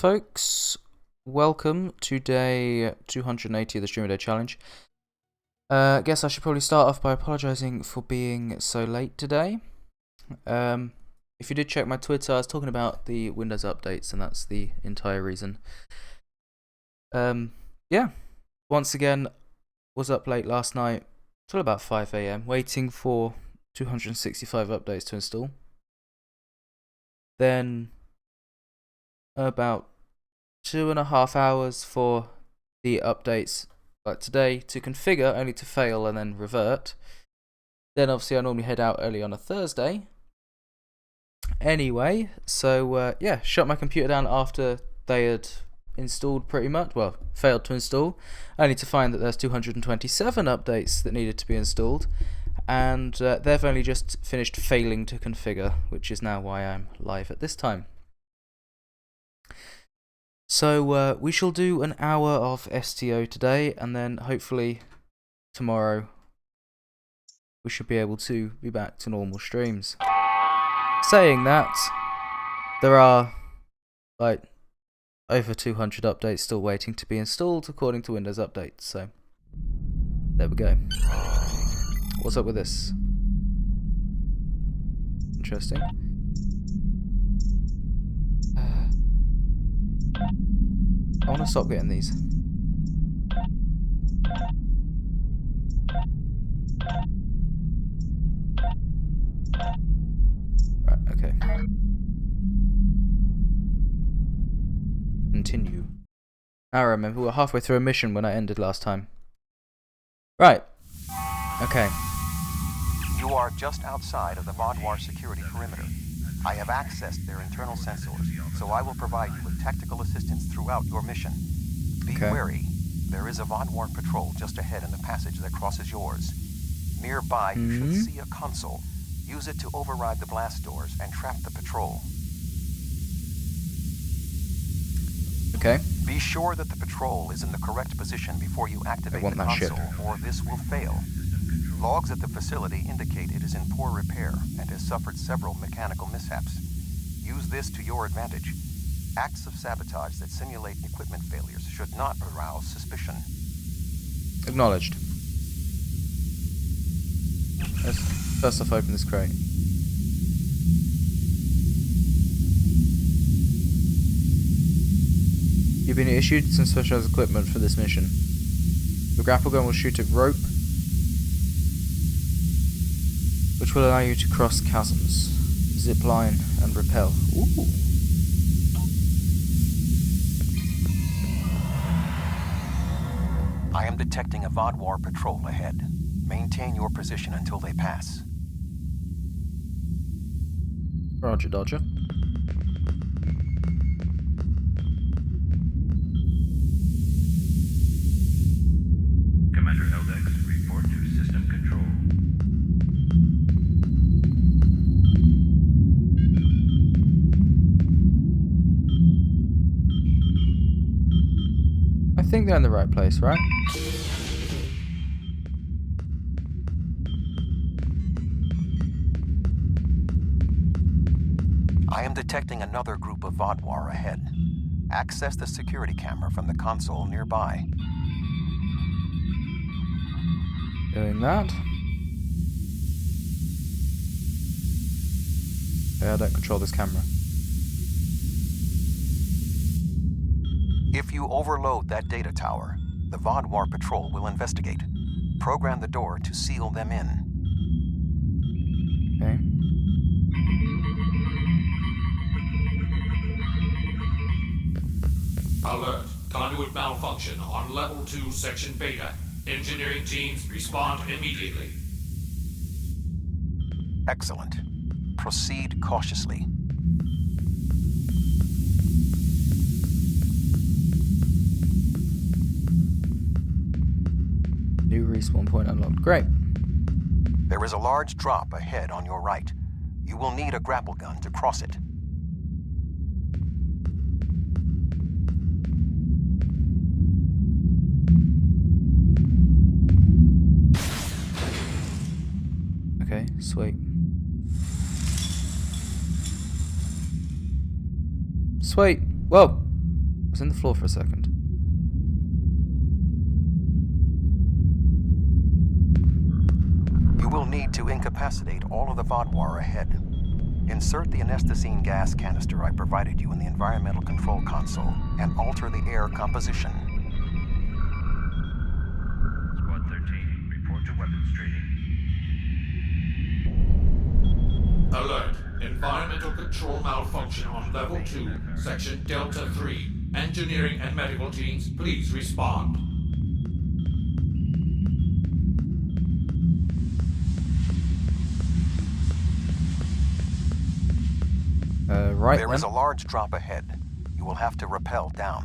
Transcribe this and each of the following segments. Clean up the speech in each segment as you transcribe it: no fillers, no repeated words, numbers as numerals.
folks. Welcome to day 280 of the Streamer Day Challenge. Guess I should probably start off by apologising for being so late today. If you did check my Twitter, I was talking about the Windows updates, and that's the entire reason. Yeah. Once again, was up late last night till about 5 AM, waiting for 265 updates to install. Then about 2.5 hours for the updates like today to configure, only to fail and then revert. Then obviously I normally head out early on a Thursday. Anyway, so yeah, shut my computer down after they had installed pretty much, well, failed to install, only to find that there's 227 updates that needed to be installed, and they've only just finished failing to configure, which is now why I'm live at this time. So we shall do an hour of STO today, and then hopefully tomorrow we should be able to be back to normal streams. Saying that, there are like over 200 updates still waiting to be installed according to Windows Updates, so there we go. What's up with this? Interesting. I want to stop getting these. Right, okay. Continue. I remember we were halfway through a mission when I ended last time. Right. Okay. You are just outside of the Vaadwaur security perimeter. I have accessed their internal sensors, so I will provide you with tactical assistance throughout your mission. Be wary. There is a Vaadwaur patrol just ahead in the passage that crosses yours. Nearby, you should see a console. Use it to override the blast doors and trap the patrol. Okay. Be sure that the patrol is in the correct position before you activate the console, or this will fail. Logs at the facility indicate it is in poor repair and has suffered several mechanical mishaps. Use this to your advantage. Acts of sabotage that simulate equipment failures should not arouse suspicion. Acknowledged. Let's first off open this crate. You've been issued some specialized equipment for this mission. The grapple gun will shoot a rope which will allow you to cross chasms, zip line, and rappel. Ooh. I am detecting a Vaadwaur patrol ahead. Maintain your position until they pass. Roger, Dodger. Commander Eldex, report to system control. I think they're in the right place, right? I am detecting another group of Vaadwaur ahead. Access the security camera from the console nearby. Doing that. Okay, I don't control this camera. If you overload that data tower, the Vaadwaur patrol will investigate. Program the door to seal them in. Okay. Alert. Conduit malfunction on level 2, section beta. Engineering teams respond immediately. Excellent. Proceed cautiously. New respawn point unlocked. Great. There is a large drop ahead on your right. You will need a grapple gun to cross it. Okay, sweet. Sweet. Whoa. was in the floor for a second. You will need to incapacitate all of the Vodwar ahead. Insert the anesthetine gas canister I provided you in the environmental control console and alter the air composition. Squad 13, report to weapons training. Alert. Environmental control malfunction on level 2, section Delta 3. Engineering and medical teams, please respond. Right There then. is a large drop ahead. You will have to rappel down.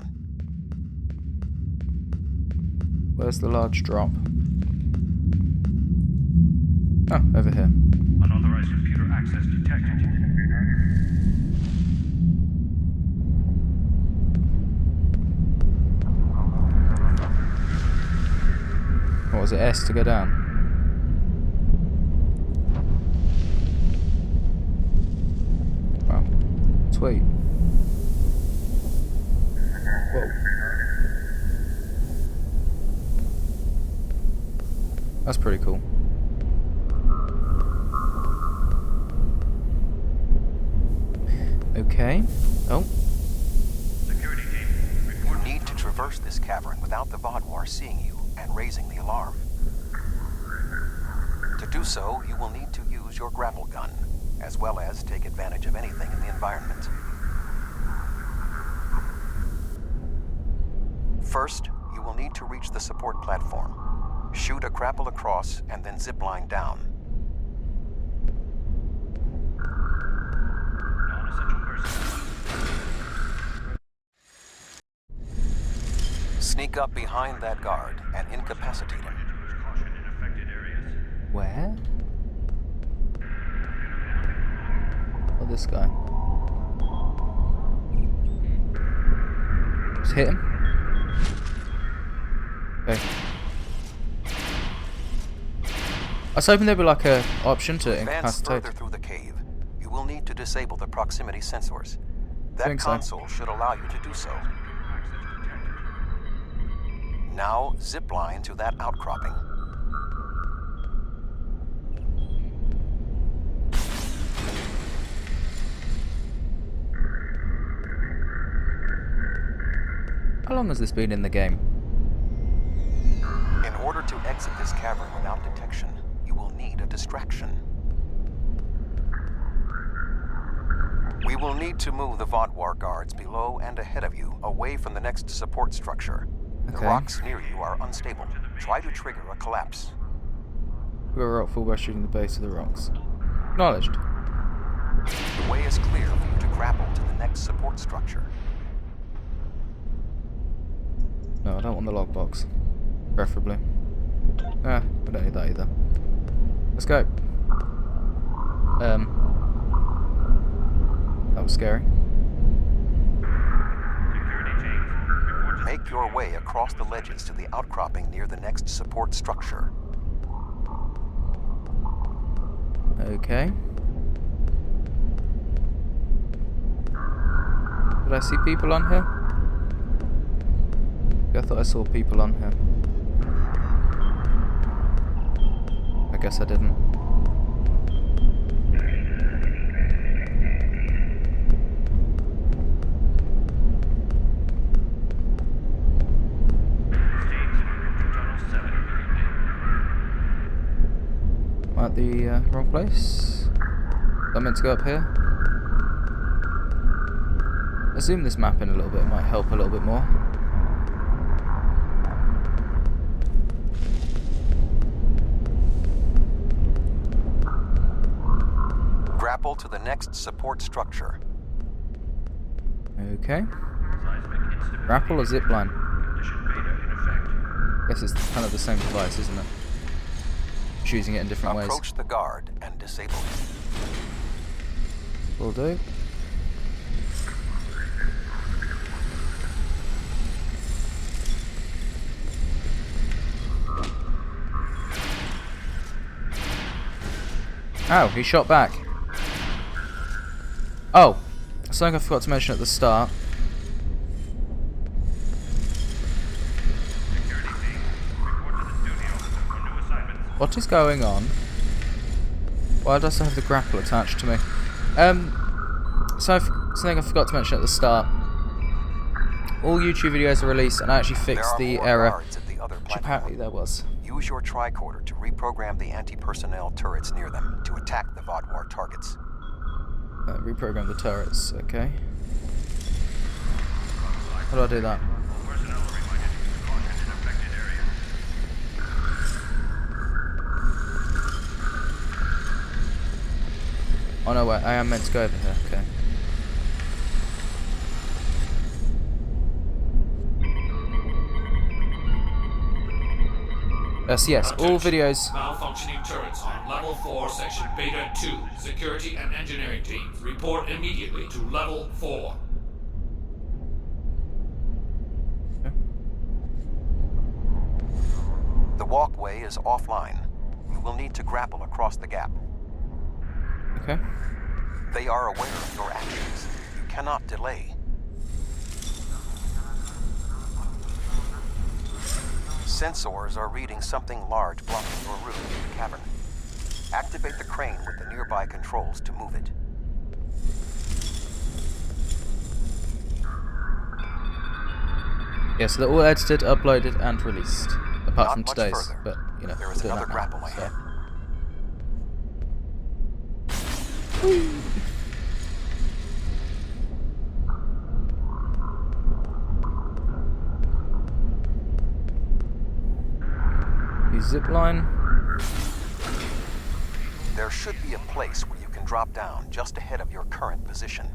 Where's the large drop? Oh, over here. Unauthorized computer access detected. What was it, S to go down? Wow. Sweet. Whoa. That's pretty cool. Okay. Oh. Security team, You report need to traverse this cavern without the Vodwar seeing you and raising the alarm. To do so, you will need to use your grapple gun, as well as take advantage of anything in the environment. First, you will need to reach the support platform. Shoot a grapple across and then zipline down. non-essential personnel. Sneak up behind that guard and incapacitate him. Caution in affected areas. Where? Oh, this guy. Just hit him. Okay. I was hoping there'd be like a option to Advance incapacitate. further through the cave. You will need to disable the proximity sensors. That Think so. console should allow you to do so. Now zipline to that outcropping. How long has this been in the game? In order to exit this cavern without detection, you will need a distraction. We will need to move the Vodwar guards below and ahead of you, away from the next support structure. The Okay. rocks near you are unstable. Try to trigger a collapse. We were rockfall by shooting the base of the rocks. Acknowledged. The way is clear for you to grapple to the next support structure. No, I don't want the logbox. Preferably. Ah, I don't need that either. Let's go. That was scary. Security team, report to Make your way across the ledges to the outcropping near the next support structure. Okay. Did I see people on here? I thought I saw people on here. I guess I didn't. Tunnel 7. Am I at the wrong place? Am I meant to go up here? Let's zoom this map in a little bit, might help a little bit more. Grapple to the next support structure. Okay. Seismic instability. Grapple or zipline? Condition beta in effect. Guess it's kind of the same device, isn't it? Choosing it in different ways. Approach the guard and disable him. Will do. Ow, he shot back. Oh, something I forgot to mention at the start. What is going on? Why does I have the grapple attached to me? Something I forgot to mention at the start. All YouTube videos are released, and I actually fixed the error, which apparently there was. Use your tricorder to reprogram the anti-personnel turrets near them to attack the Vaadwaur targets. Reprogram the turrets, okay. How do I do that? Personnel are reminded to caution in affected areas. Oh no, wait, I am meant to go over here, okay. Yes, all videos. Malfunctioning turrets on level 4, section Beta 2. Security and engineering teams report immediately to level 4. The walkway is offline. You will need to grapple across the gap. Okay. They are aware of your actions. You cannot delay. Sensors are reading something large blocking your route to the cavern. Activate the crane with the nearby controls to move it. Yeah, so they're all edited, uploaded, and released. Apart Not from much today's, further. but you know, There is we're doing another that grapple now, ahead. The zip line. There should be a place where you can drop down just ahead of your current position.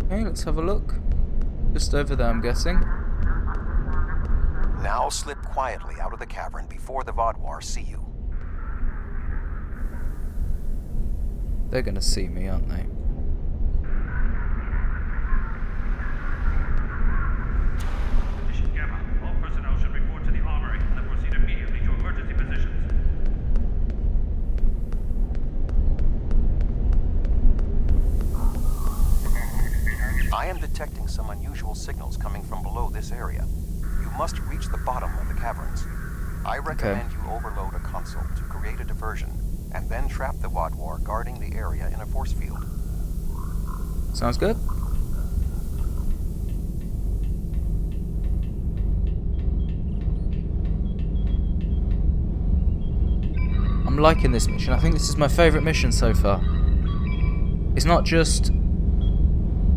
Okay, let's have a look. Just over there, I'm guessing. Now slip quietly out of the cavern before the Vaadwaur see you. They're gonna see me, aren't they? Mission Gamma. All personnel should report to the armory and then proceed immediately to emergency positions. I am detecting some unusual signals coming from below this area. You must reach the bottom of the caverns. I recommend you overload a console to create a diversion, and then trap the Vaadwaur guarding the area in a force field. Sounds good. I'm liking this mission. I think this is my favourite mission so far. It's not just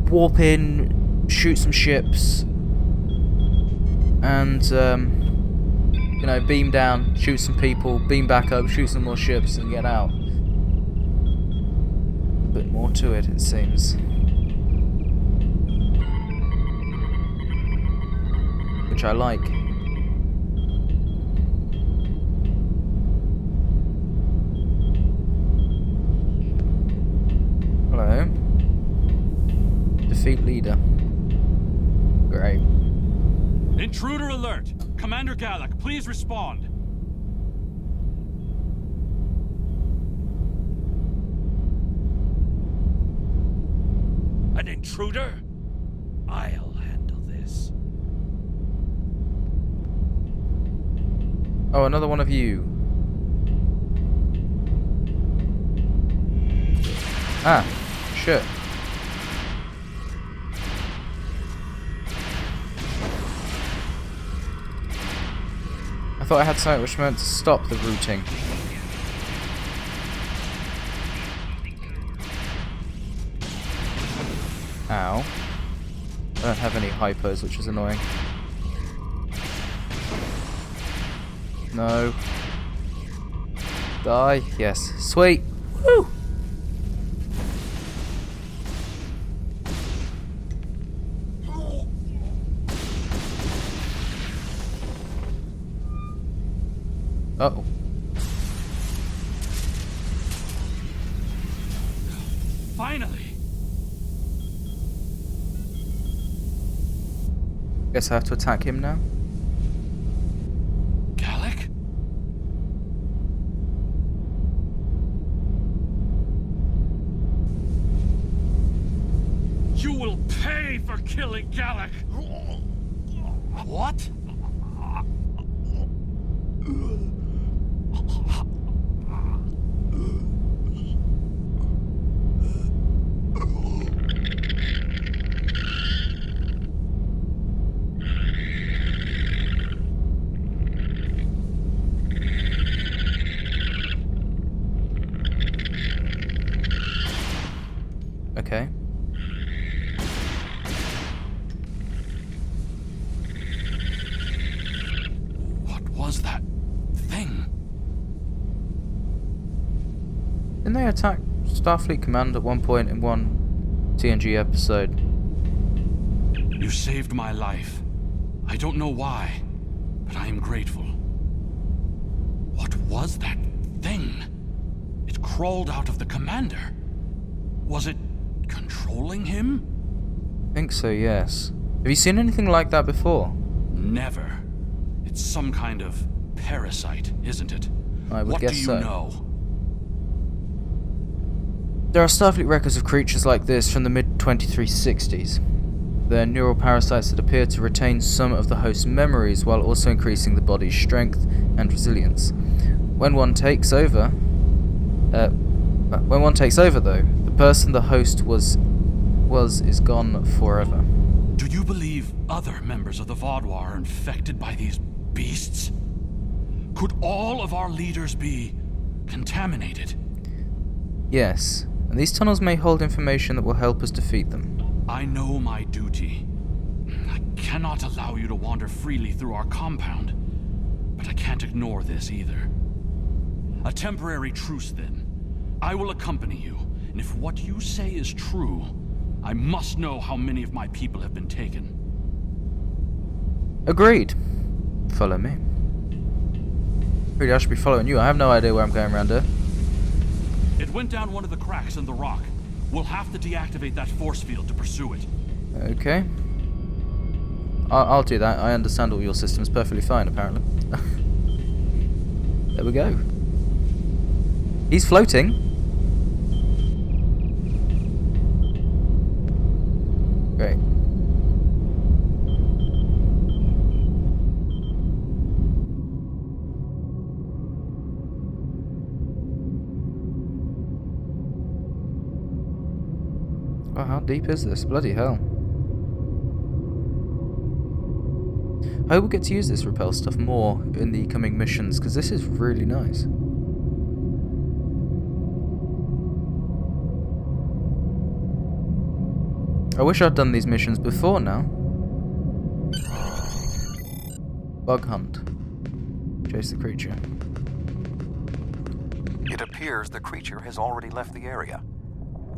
warp in, shoot some ships, and you know, beam down, shoot some people, beam back up, shoot some more ships, and get out. A bit more to it, it seems. Which I like. Hello. Defeat leader. Great. Intruder alert! Commander Galak, please respond. An intruder? I'll handle this. Oh, another one of you. Ah, shit. I thought I had something which meant to stop the routing. Ow. I don't have any hypos, which is annoying. No. Die. Yes. Sweet. Woo! Uh-oh. Finally! Guess I have to attack him now. Galak? You will pay for killing Galak! What? Okay. What was that thing? Didn't they attack Starfleet Command at one point in one TNG episode? You saved my life. I don't know why, but I am grateful. What was that thing? It crawled out of the commander. Was it controlling him? I think so, yes. Have you seen anything like that before? Never. It's some kind of parasite, isn't it? I would what guess do you so. know? There are Starfleet records of creatures like this from the mid-2360s. They're neural parasites that appear to retain some of the host's memories while also increasing the body's strength and resilience. When one takes over, though, the person the host was is gone forever. Do you believe other members of the Vaadwaur are infected by these beasts? Could all of our leaders be contaminated? Yes, and these tunnels may hold information that will help us defeat them. I know my duty. I cannot allow you to wander freely through our compound, but I can't ignore this either. A temporary truce, then. I will accompany you, and if what you say is true, I must know how many of my people have been taken. Agreed. Follow me. Really, I should be following you. I have no idea where I'm going around here. It went down one of the cracks in the rock. We'll have to deactivate that force field to pursue it. Okay. I'll do that. I understand all your systems perfectly fine, apparently. There we go. He's floating. Great. Oh, how deep is this? Bloody hell. I hope we get to use this repel stuff more in the coming missions, because this is really nice. I wish I'd done these missions before now. Bug hunt. Chase the creature. It appears the creature has already left the area.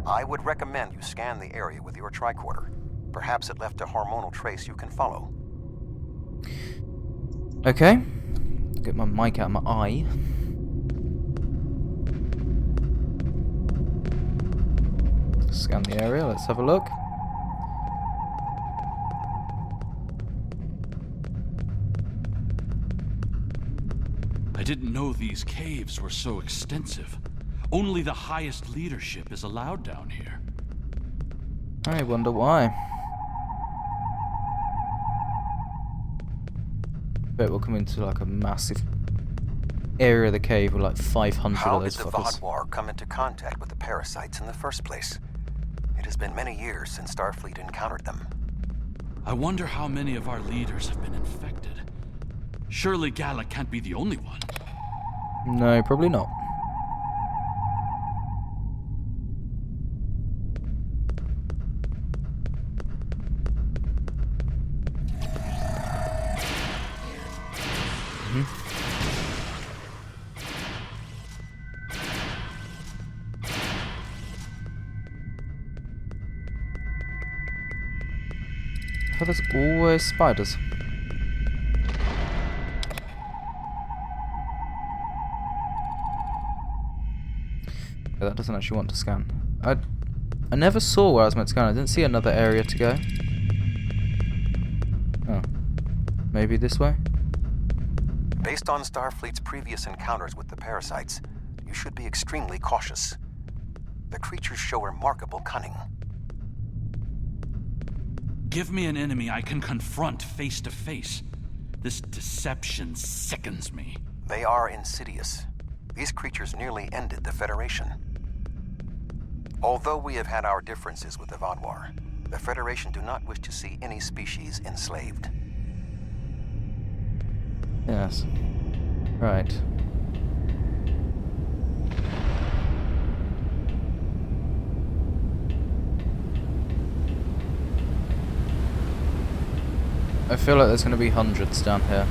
I would recommend you scan the area with your tricorder. Perhaps it left a hormonal trace you can follow. Okay. Get my mic out of my eye. Scan the area, let's have a look. I didn't know these caves were so extensive. Only the highest leadership is allowed down here. I wonder why. Bet we'll come into like a massive area of the cave with like 500 How of did those the fuckers. Vaadwaur come into contact with the parasites in the first place? It has been many years since Starfleet encountered them. I wonder how many of our leaders have been infected. Surely Galak can't be the only one. No, probably not. Oh, there's always spiders. Okay, that doesn't actually want to scan. I never saw where I was meant to scan. I didn't see another area to go. Oh. Maybe this way? Based on Starfleet's previous encounters with the parasites, you should be extremely cautious. The creatures show remarkable cunning. Give me an enemy I can confront face to face. This deception sickens me. They are insidious. These creatures nearly ended the Federation. Although we have had our differences with the Vaadwaur, the Federation do not wish to see any species enslaved. Yes. Right. I feel like there's going to be hundreds down here.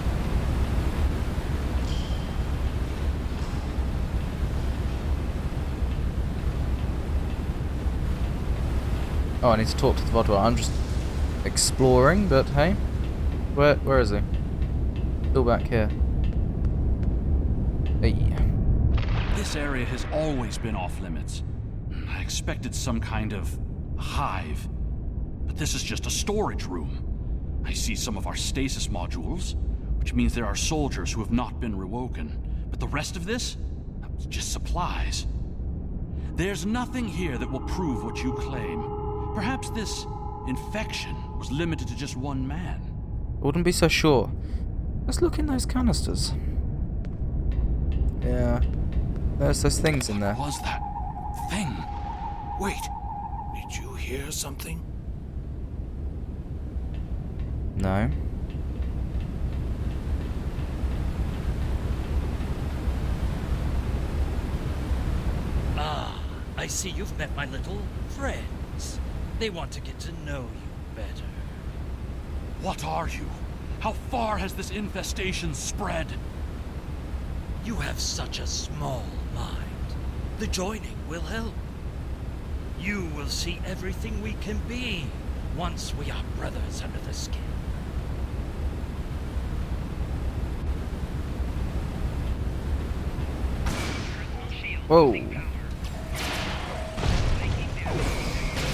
Oh, I need to talk to the Vaadwaur. I'm just exploring, but hey. Where is he? Still back here. Hey. This area has always been off limits. I expected some kind of hive, but this is just a storage room. I see some of our stasis modules, which means there are soldiers who have not been rewoken. But the rest of this? It's just supplies. There's nothing here that will prove what you claim. Perhaps this infection was limited to just one man. I wouldn't be so sure. Let's look in those canisters. Yeah. There's those things in there. What was that thing? Wait, did you hear something? No. Ah, I see you've met my little friends. They want to get to know you better. What are you? How far has this infestation spread? You have such a small mind. The joining will help. You will see everything we can be once we are brothers under the skin. Whoa.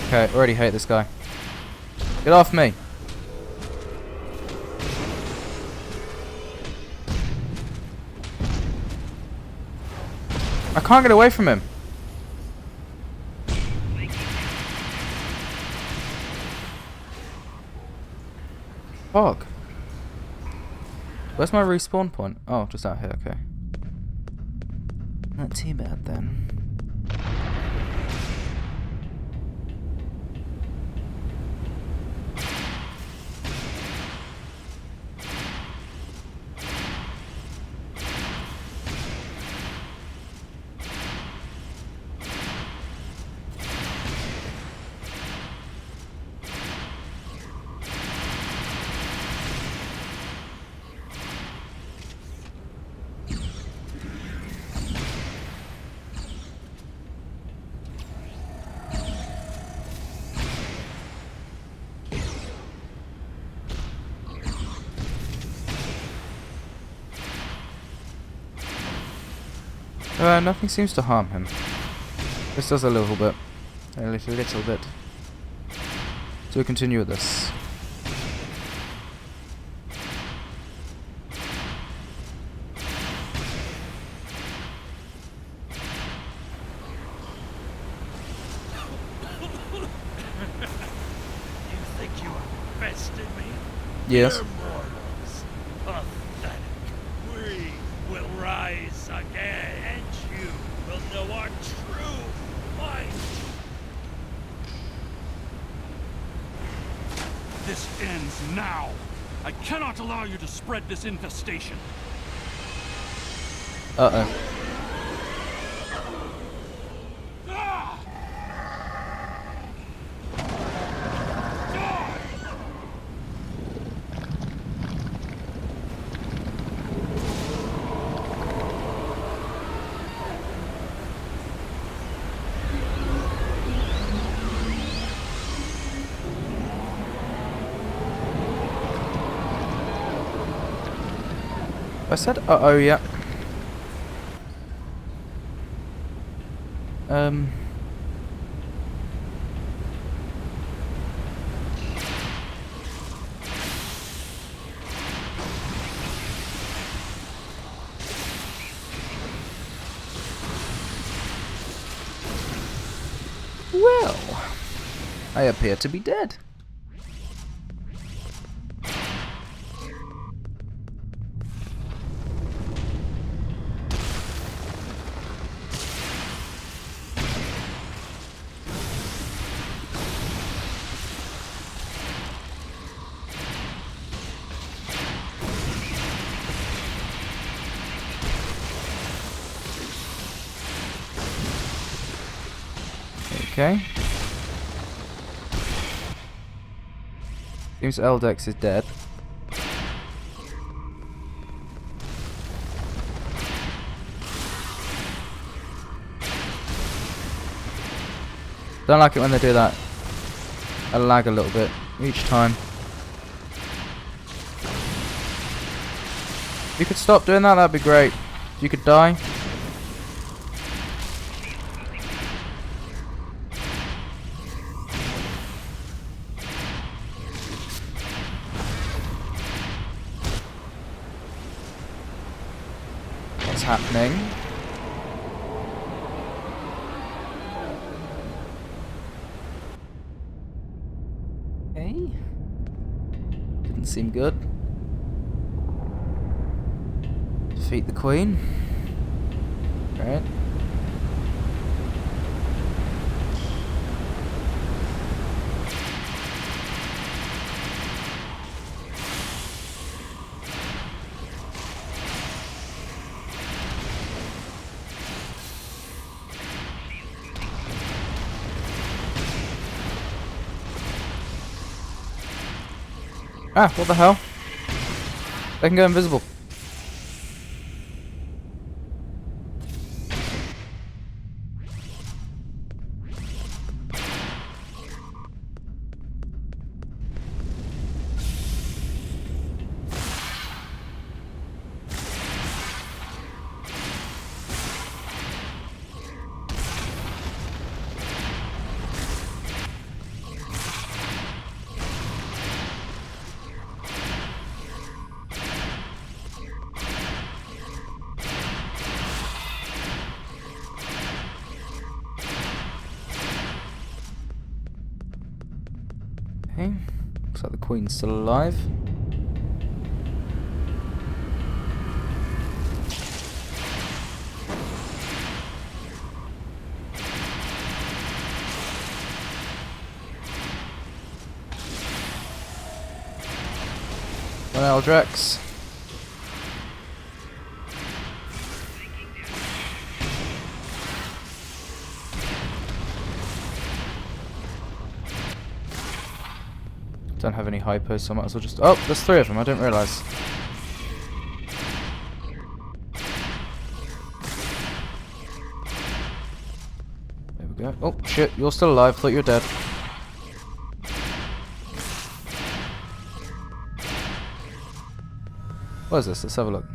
Okay, I already hate this guy. Get off me. I can't get away from him. Fuck. Where's my respawn point? Oh, just out here, okay. Not too bad then. Nothing seems to harm him. This does a little bit. A little bit. So we continue with this. You think you have bested me? Yes. You're mortals. Pathetic. We will rise again, and you will know our true might. This ends now. I cannot allow you to spread this infestation. Uh-oh. Ah! I said uh-oh, yeah. Well, I appear to be dead. Okay. Seems Eldex is dead. Don't like it when they do that. I lag a little bit each time. If you could stop doing that, that'd be great. If you could die. What's happening? Okay. Didn't seem good. Defeat the Queen. Right. Ah, what the hell? They can go invisible. Okay, looks like the Queen's still alive. One Eldrex. Don't have any hypos, so I might as well just... Oh, there's 3 of them, I didn't realise. There we go. Oh, shit, you're still alive, thought you were dead. What is this? Let's have a look.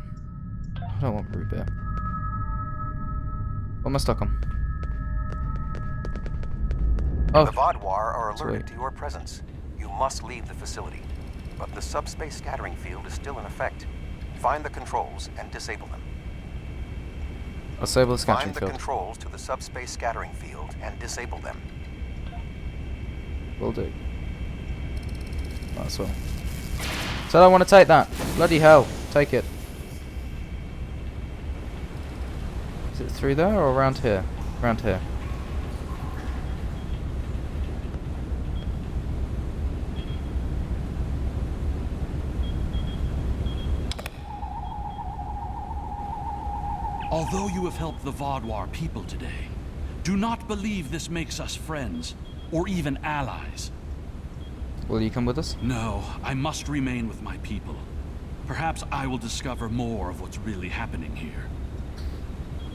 I don't want root beer. What am I stuck on? Oh, The Vaadwaur are Sweet. alerted to your presence. You must leave the facility. But the subspace scattering field is still in effect. Find the controls and disable them. I'll disable the scattering Find the field. controls to the subspace scattering field and disable them. Will do. Might as well. So I don't want to take that. Bloody hell. Take it. Is it 3 there or around here? Around here. Although you have helped the Vaadwaur people today, do not believe this makes us friends, or even allies. Will you come with us? No, I must remain with my people. Perhaps I will discover more of what's really happening here.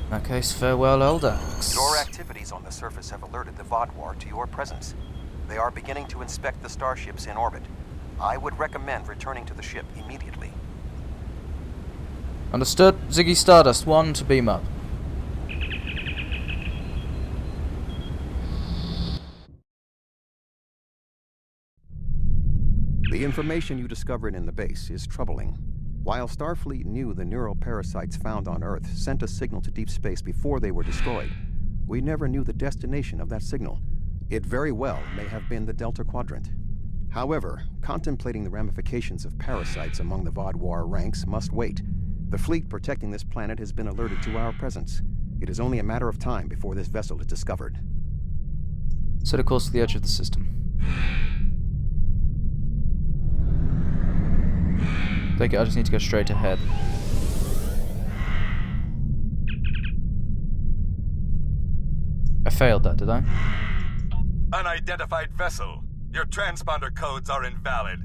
In that case, farewell, Eldax. Your activities on the surface have alerted the Vaadwaur to your presence. They are beginning to inspect the starships in orbit. I would recommend returning to the ship immediately. Understood. Ziggy Stardust, 1 to beam up. The information you discovered in the base is troubling. While Starfleet knew the neural parasites found on Earth sent a signal to deep space before they were destroyed, we never knew the destination of that signal. It very well may have been the Delta Quadrant. However, contemplating the ramifications of parasites among the Vaadwaur ranks must wait. The fleet protecting this planet has been alerted to our presence. It is only a matter of time before this vessel is discovered. Set a course to the edge of the system. Take it, I just need to go straight ahead. I failed that, did I? Unidentified vessel. Your transponder codes are invalid.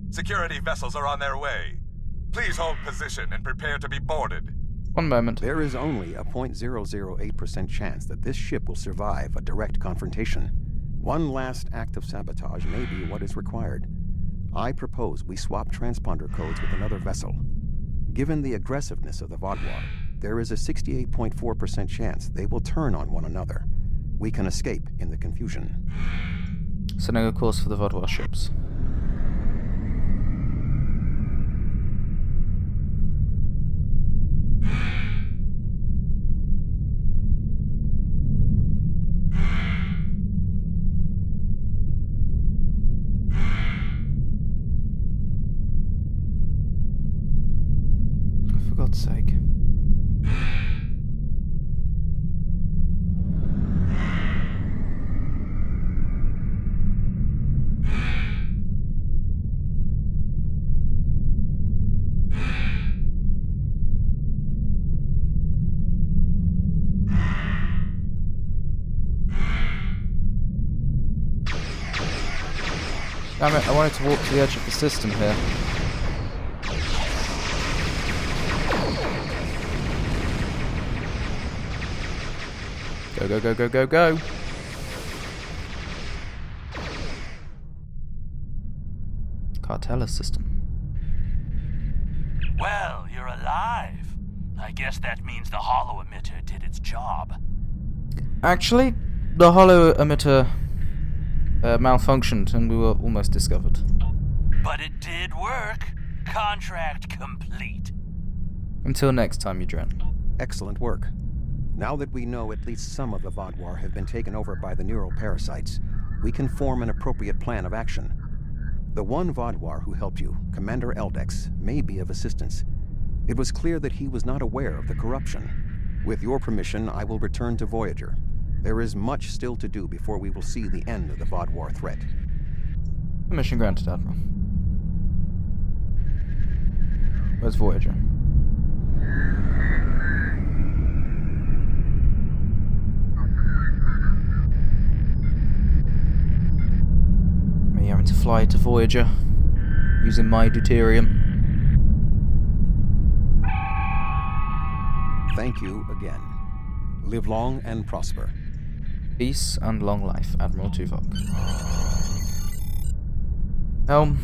Security vessels are on their way. Please hold position and prepare to be boarded. One moment. There is only a 0.008% chance that this ship will survive a direct confrontation. One last act of sabotage may be what is required. I propose we swap transponder codes with another vessel. Given the aggressiveness of the Vaadwaur, there is a 68.4% chance they will turn on one another. We can escape in the confusion. Setting a course for the Vaadwaur ships. For God's sake. Damn it, I wanted to walk to the edge of the system here. Go, go, go, go, go, go! Cartella system. Well, you're alive. I guess that means the holo emitter did its job. Actually, the holo emitter malfunctioned and we were almost discovered. But it did work. Contract complete. Until next time, Yudren. Excellent work. Now that we know at least some of the Vaadwaur have been taken over by the neuroparasites, we can form an appropriate plan of action. The one Vaadwaur who helped you, Commander Eldex, may be of assistance. It was clear that he was not aware of the corruption. With your permission, I will return to Voyager. There is much still to do before we will see the end of the Vaadwaur threat. Permission granted, Admiral. Where's Voyager? Me having to fly to Voyager using my deuterium. Thank you again. Live long and prosper. Peace and long life, Admiral Tuvok. Helm.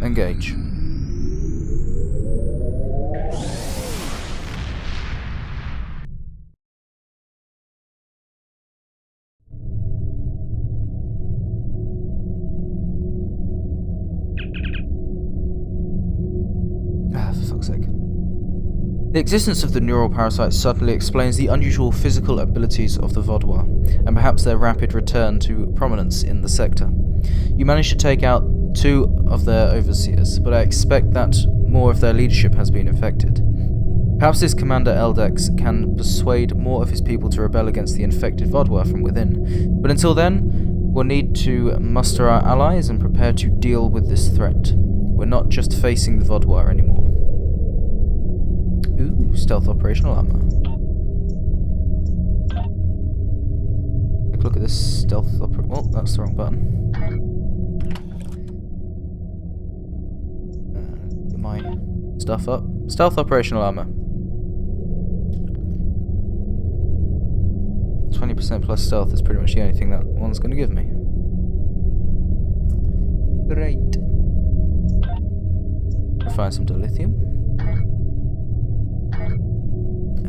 Engage. For fuck's sake. The existence of the neural parasites certainly explains the unusual physical abilities of the Vaadwaur, and perhaps their rapid return to prominence in the sector. You managed to take out 2 of their overseers, but I expect that more of their leadership has been affected. Perhaps this Commander Eldex can persuade more of his people to rebel against the infected Vaadwaur from within, but until then, we'll need to muster our allies and prepare to deal with this threat. We're not just facing the Vaadwaur anymore. Ooh, stealth operational armor. Take a look at this stealth oh, that's the wrong button. Get my stuff up. Stealth operational armor. 20% plus stealth is pretty much the only thing that one's going to give me. Great. Refine some dilithium.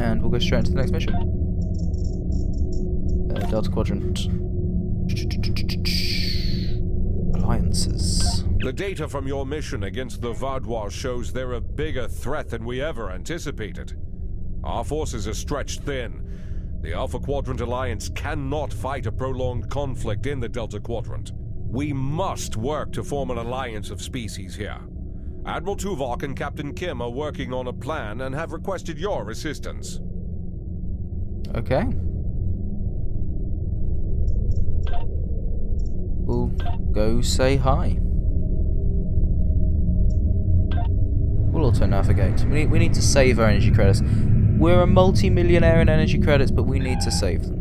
And we'll go straight into the next mission. Delta Quadrant. Alliances. The data from your mission against the Vaadwaur shows they're a bigger threat than we ever anticipated. Our forces are stretched thin. The Alpha Quadrant Alliance cannot fight a prolonged conflict in the Delta Quadrant. We must work to form an alliance of species here. Admiral Tuvok and Captain Kim are working on a plan and have requested your assistance. Okay. We'll go say hi. We'll auto-navigate. We need to save our energy credits. We're a multi-millionaire in energy credits, but we need to save them.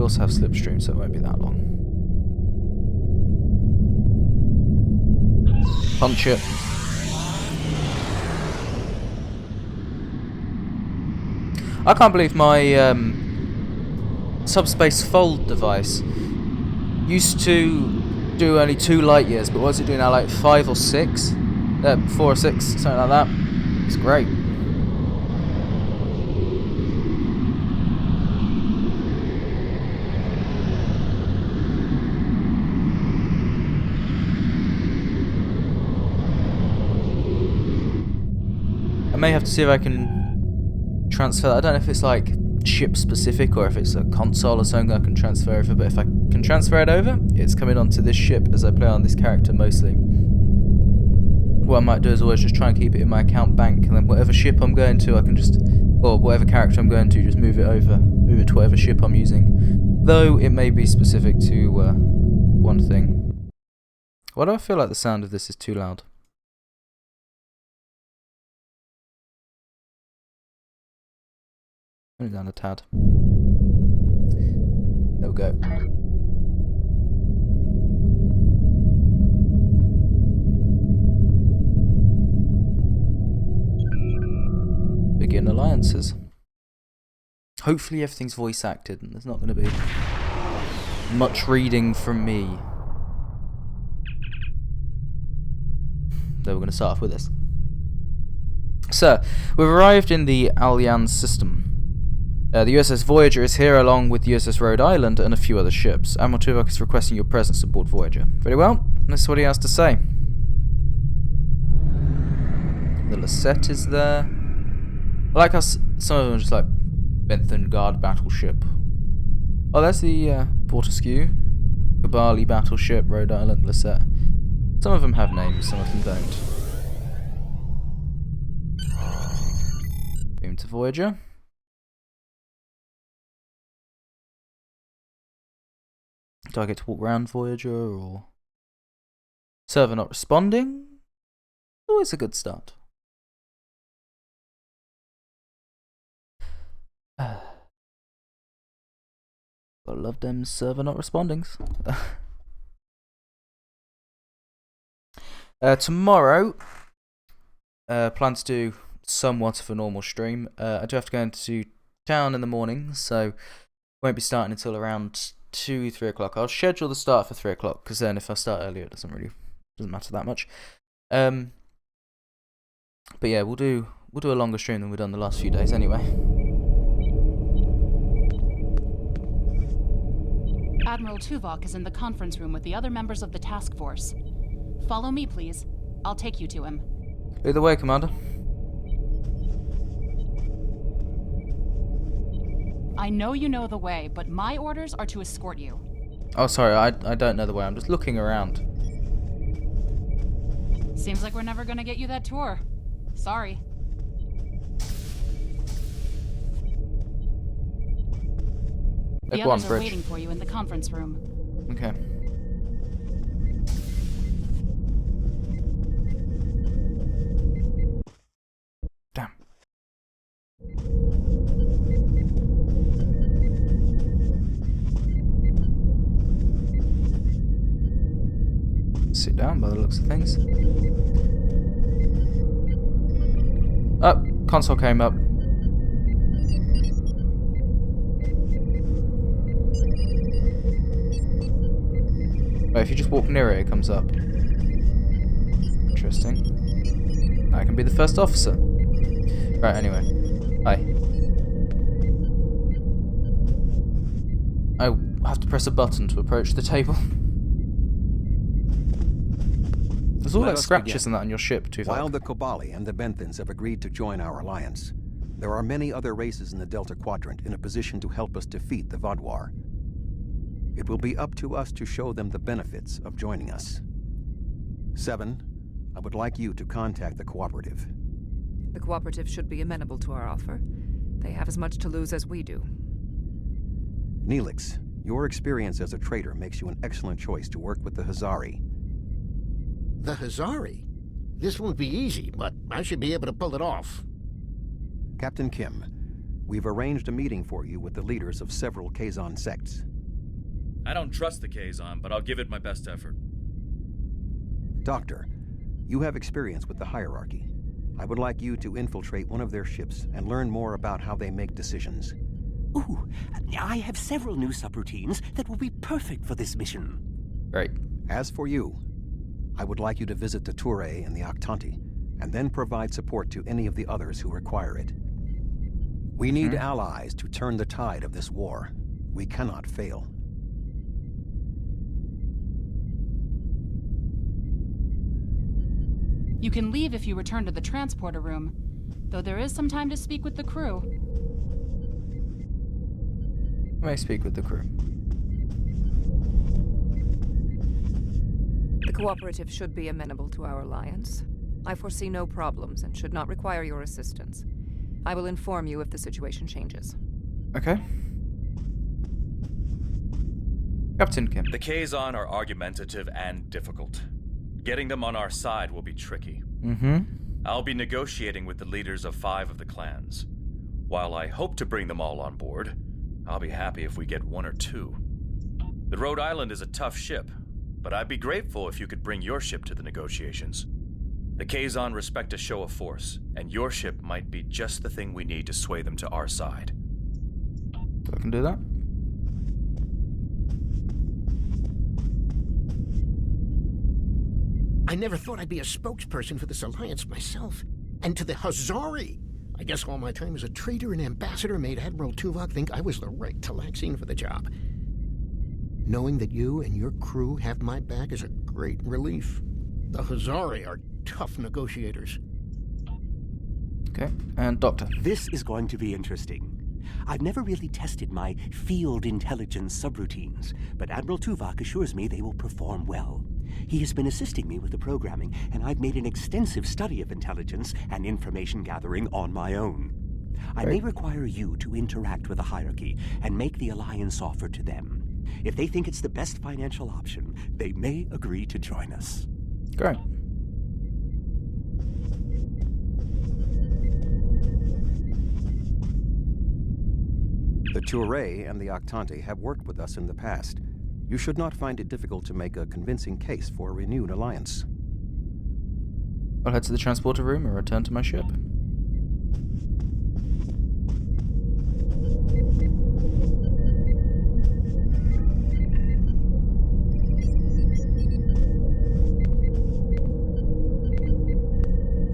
also have slipstream, so it won't be that long. Punch it. I can't believe my subspace fold device used to do only 2 light years, but what's it doing now, like 5 or 6? 4 or 6, something like that. It's great. I may have to see if I can transfer that. I don't know if it's like ship specific or if it's a console or something I can transfer over, but if I can transfer it over, it's coming onto this ship as I play on this character mostly. What I might do is always just try and keep it in my account bank, and then whatever ship I'm going to, I can just, or whatever character I'm going to, just move it over, move it to whatever ship I'm using. Though it may be specific to one thing. Why do I feel like the sound of this is too loud? Turn it down a tad. There we go. Begin alliances. Hopefully everything's voice acted and there's not going to be much reading from me. Though we're going to start off with this. So, we've arrived in the Allianz system. The USS Voyager is here along with the USS Rhode Island and a few other ships. Admiral Tuvok is requesting your presence aboard Voyager. Very well, this is what he has to say. The Lisette is there. I like how some of them are just like Bentham Guard battleship. Oh, there's the Fortescue, Kabali battleship, Rhode Island, Lisette. Some of them have names, some of them don't. Boom to Voyager. Do I get to walk around Voyager, or server not responding? Always a good start. Gotta love them server not respondings. Tomorrow, plan to do somewhat of a normal stream. I do have to go into town in the morning, so won't be starting until around 2-3 o'clock. I'll schedule the start for 3 o'clock, because then if I start earlier it doesn't matter that much. But yeah, we'll do a longer stream than we've done the last few days anyway. Admiral Tuvok is in the conference room with the other members of the task force. Follow me, please. I'll take you to him. Lead the way, Commander. I know you know the way, but my orders are to escort you. Oh, sorry, I don't know the way. I'm just looking around. Seems like we're never gonna get you that tour. Sorry. The others are waiting for you in the conference room. Okay. Damn. Sit down by the looks of things. Oh, console came up. But if you just walk near it, it comes up. Interesting. I can be the first officer. Right, anyway. Hi. I have to press a button to approach the table. There's all like scratches and that on your ship, too. While the Kobali and the Benthans have agreed to join our alliance, there are many other races in the Delta Quadrant in a position to help us defeat the Vaadwaur. It will be up to us to show them the benefits of joining us. 7, I would like you to contact the Cooperative. The Cooperative should be amenable to our offer. They have as much to lose as we do. Neelix, your experience as a trader makes you an excellent choice to work with the Hazari. The Hazari? This won't be easy, but I should be able to pull it off. Captain Kim, we've arranged a meeting for you with the leaders of several Kazon sects. I don't trust the Kazon, but I'll give it my best effort. Doctor, you have experience with the hierarchy. I would like you to infiltrate one of their ships and learn more about how they make decisions. Ooh, I have several new subroutines that will be perfect for this mission. Right. As for you, I would like you to visit the Touré and the Octanti, and then provide support to any of the others who require it. We need allies to turn the tide of this war. We cannot fail. You can leave if you return to the transporter room, though there is some time to speak with the crew. I may speak with the crew. The Cooperative should be amenable to our alliance. I foresee no problems and should not require your assistance. I will inform you if the situation changes. Okay. Captain Kim. The Kazon are argumentative and difficult. Getting them on our side will be tricky. I'll be negotiating with the leaders of 5 of the clans. While I hope to bring them all on board, I'll be happy if we get 1 or 2. The Rhode Island is a tough ship, but I'd be grateful if you could bring your ship to the negotiations. The Kazon respect a show of force, and your ship might be just the thing we need to sway them to our side. So I can do that. I never thought I'd be a spokesperson for this alliance myself. And to the Hazari! I guess all my time as a trader and ambassador made Admiral Tuvok think I was the right Talaxian for the job. Knowing that you and your crew have my back is a great relief. The Hazari are tough negotiators. Okay, and Doctor. This is going to be interesting. I've never really tested my field intelligence subroutines, but Admiral Tuvok assures me they will perform well. He has been assisting me with the programming, and I've made an extensive study of intelligence and information gathering on my own. I may require you to interact with the hierarchy and make the alliance offer to them. If they think it's the best financial option, they may agree to join us. Great. The Touré and the Octanti have worked with us in the past. You should not find it difficult to make a convincing case for a renewed alliance. I'll head to the transporter room and return to my ship.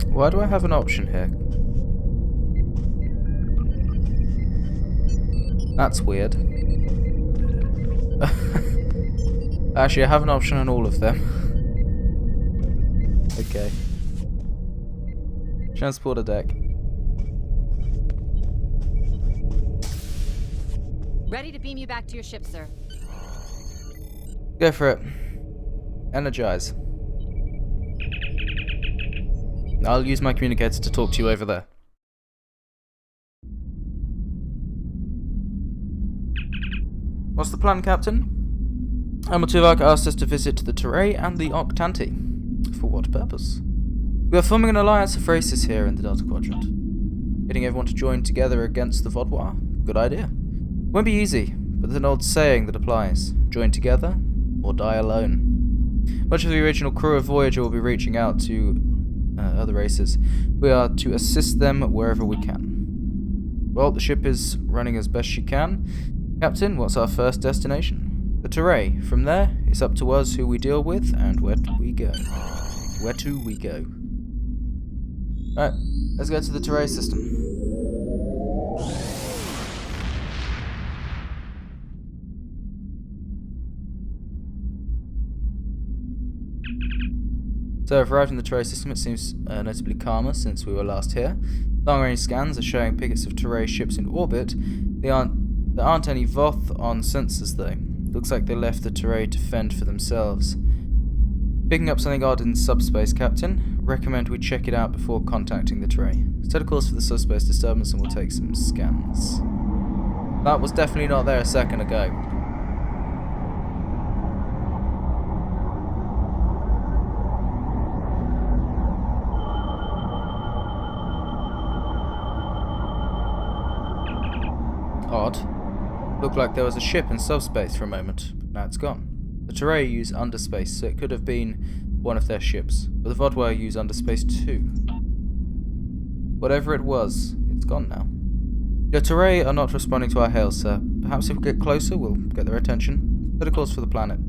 Why do I have an option here? That's weird. Actually, I have an option on all of them. Okay. Transporter deck. Ready to beam you back to your ship, sir. Go for it. Energize. I'll use my communicator to talk to you over there. What's the plan, Captain? Admiral Tuvok asked us to visit the Touré and the Octanti. For what purpose? We are forming an alliance of races here in the Delta Quadrant. Getting everyone to join together against the Vaudois. Good idea. Won't be easy, but there's an old saying that applies. Join together, or die alone. Much of the original crew of Voyager will be reaching out to other races. We are to assist them wherever we can. Well, the ship is running as best she can. Captain, what's our first destination? The Touré. From there, it's up to us who we deal with and where do we go. Where to we go. Alright, let's go to the Touré system. So I've arrived in the Touré system. It seems notably calmer since we were last here. Long-range scans are showing pickets of Touré ships in orbit. There aren't any Voth on sensors though. Looks like they left the Touré to fend for themselves. Picking up something odd in subspace, Captain. Recommend we check it out before contacting the Touré. Set a course for the subspace disturbance and we'll take some scans. That was definitely not there a second ago. Odd. Looked like there was a ship in subspace for a moment, but Now it's gone. The Teray use underspace, so it could have been one of their ships, but the Vodwar use underspace too. Whatever it was, it's gone now. The Teray are not responding to our hail, sir. Perhaps if we get closer, we'll get their attention. Set a course for the planet.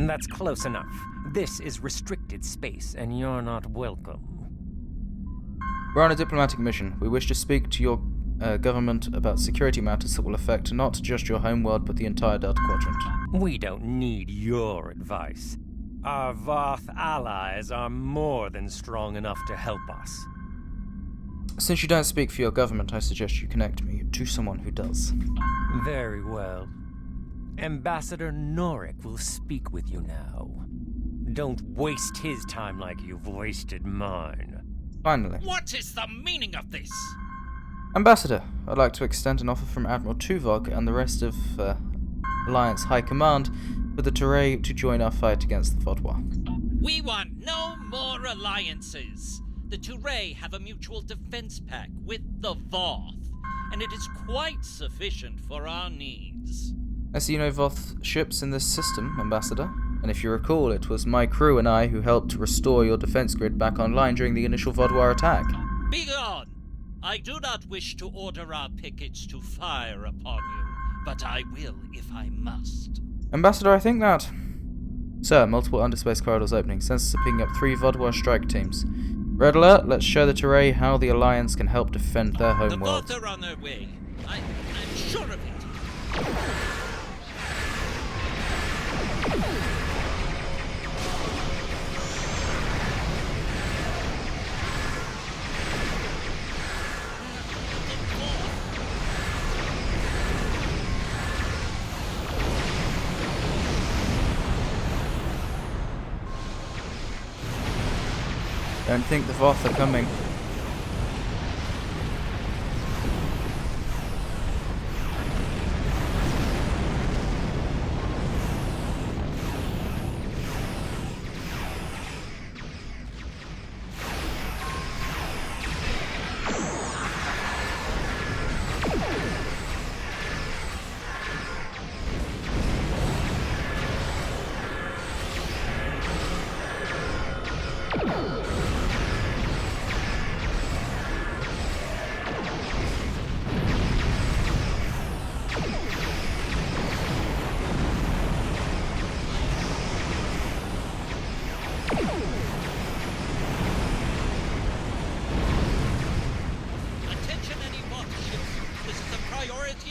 That's close enough. This is restricted space, and you're not welcome. We're on a diplomatic mission. We wish to speak to your government about security matters that will affect not just your homeworld, but the entire Delta Quadrant. We don't need your advice. Our Voth allies are more than strong enough to help us. Since you don't speak for your government, I suggest you connect me to someone who does. Very well. Ambassador Norik will speak with you now. Don't waste his time like you've wasted mine. Finally. What is the meaning of this? Ambassador, I'd like to extend an offer from Admiral Tuvok and the rest of Alliance High Command for the Teray to join our fight against the Vodwar. We want no more alliances. The Teray have a mutual defense pact with the Voth, and it is quite sufficient for our needs. I see no Voth ships in this system, Ambassador. And if you recall, it was my crew and I who helped to restore your defense grid back online during the initial Vodwar attack. Begone! I do not wish to order our pickets to fire upon you, but I will if I must. Ambassador, I think that... Sir, multiple underspace corridors opening. Sensors are picking up 3 Vodwar strike teams. Red alert, let's show the Teray how the Alliance can help defend their homeworld. The Voth are on their way. I'm sure of it. Don't think the Voth are coming.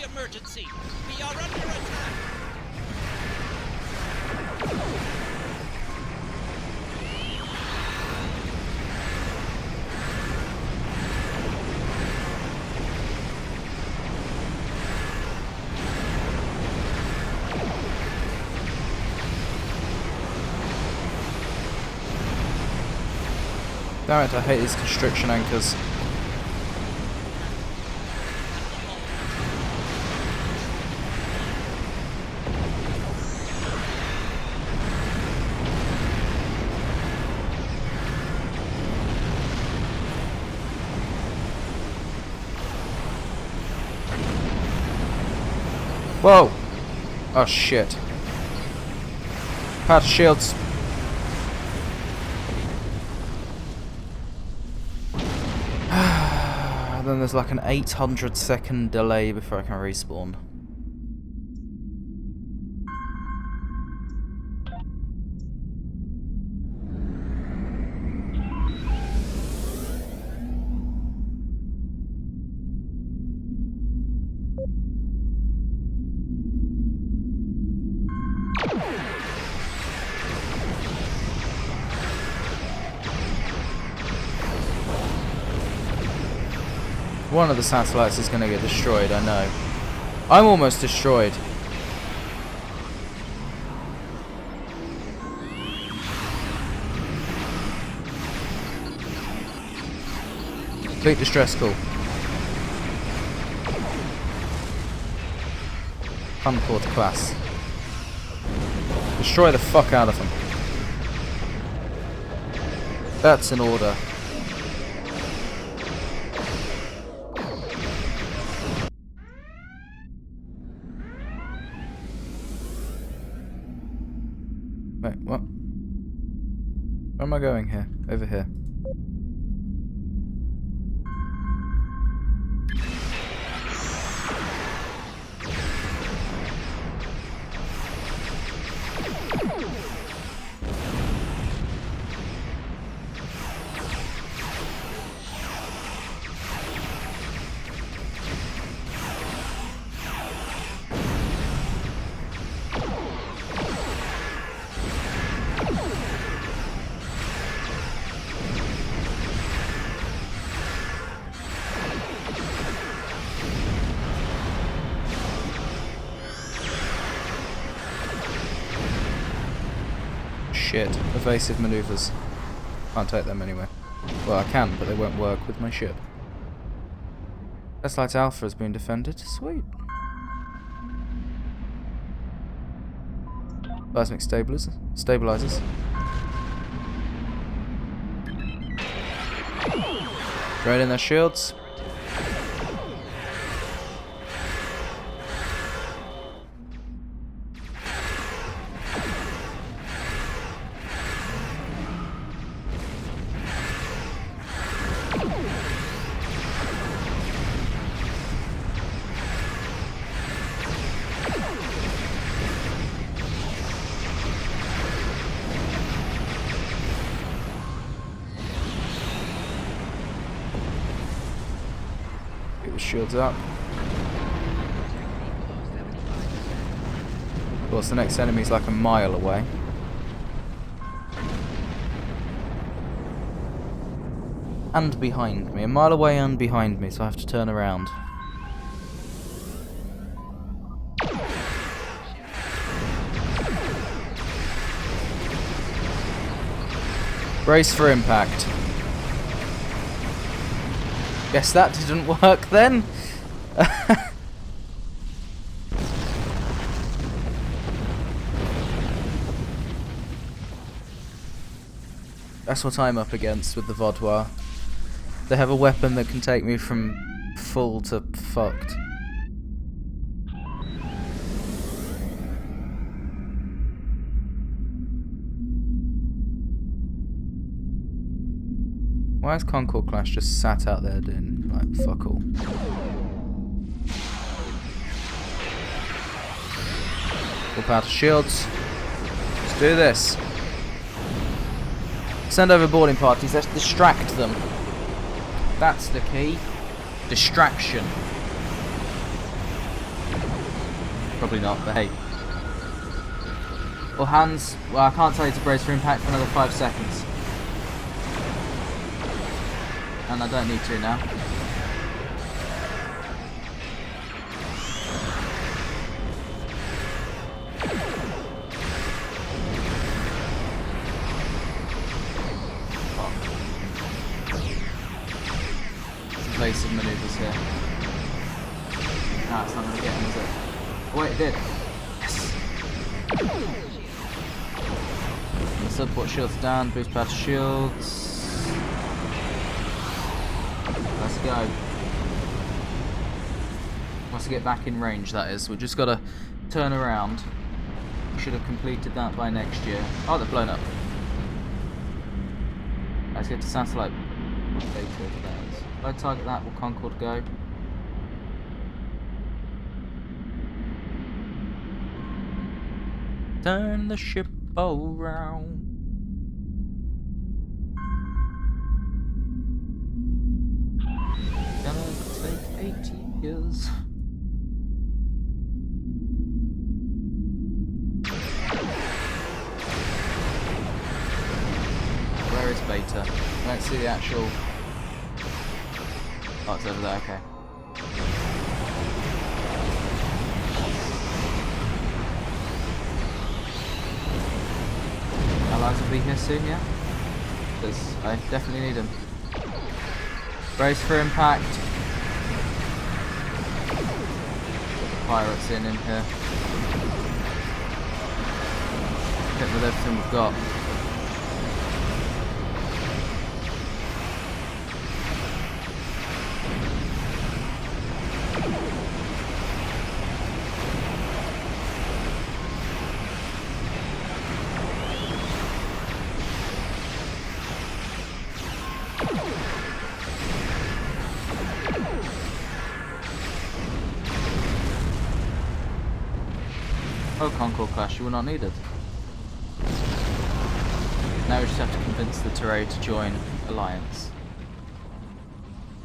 Emergency! We are under attack! Damn it, I hate these constriction anchors. Whoa! Oh shit. Patch shields. Then there's like an 800-second delay before I can respawn. One of the satellites is going to get destroyed, I know. I'm almost destroyed. Complete distress call. Concord class. Destroy the fuck out of them. That's an order. Wait, what? Where am I going here? Over here. Shit. Evasive maneuvers. Can't take them anyway. Well, I can, but they won't work with my ship. Test Alpha has been defended. Sweet. Seismic stabilizers. Draining their shields. Get the shields up. Of course, the next enemy's like a mile away. And behind me. A mile away and behind me, so I have to turn around. Brace for impact. Guess that didn't work then. That's what I'm up against with the Vaudois. They have a weapon that can take me from full to fucked. Why is Concord Clash just sat out there doing, like, fuck all? Full power to shields. Let's do this. Send over boarding parties, let's distract them. That's the key. Distraction. Probably not, but hey. Well, hands, well, I can't tell you to brace for impact for another 5 seconds. And I don't need to now. Evasive maneuvers here. Ah, it's not going to get him, is it? Oh, wait, it did. Yes! And the support shields down, boost power to shields. Let's go. Once we get back in range, that is. We've just got to turn around. We should have completed that by next year. Oh, they're blown up. Let's get to satellite data. If I target that, will Concord go? Turn the ship around. Gonna take 80 years. Where is Beta? I don't see the actual... Oh, it's over there, okay. Allies will be here soon, yeah? Because I definitely need them. Brace for impact. Pirates in here. Hit with everything we've got. Oh, Concord class, you were not needed. Now we just have to convince the Touré to join Alliance.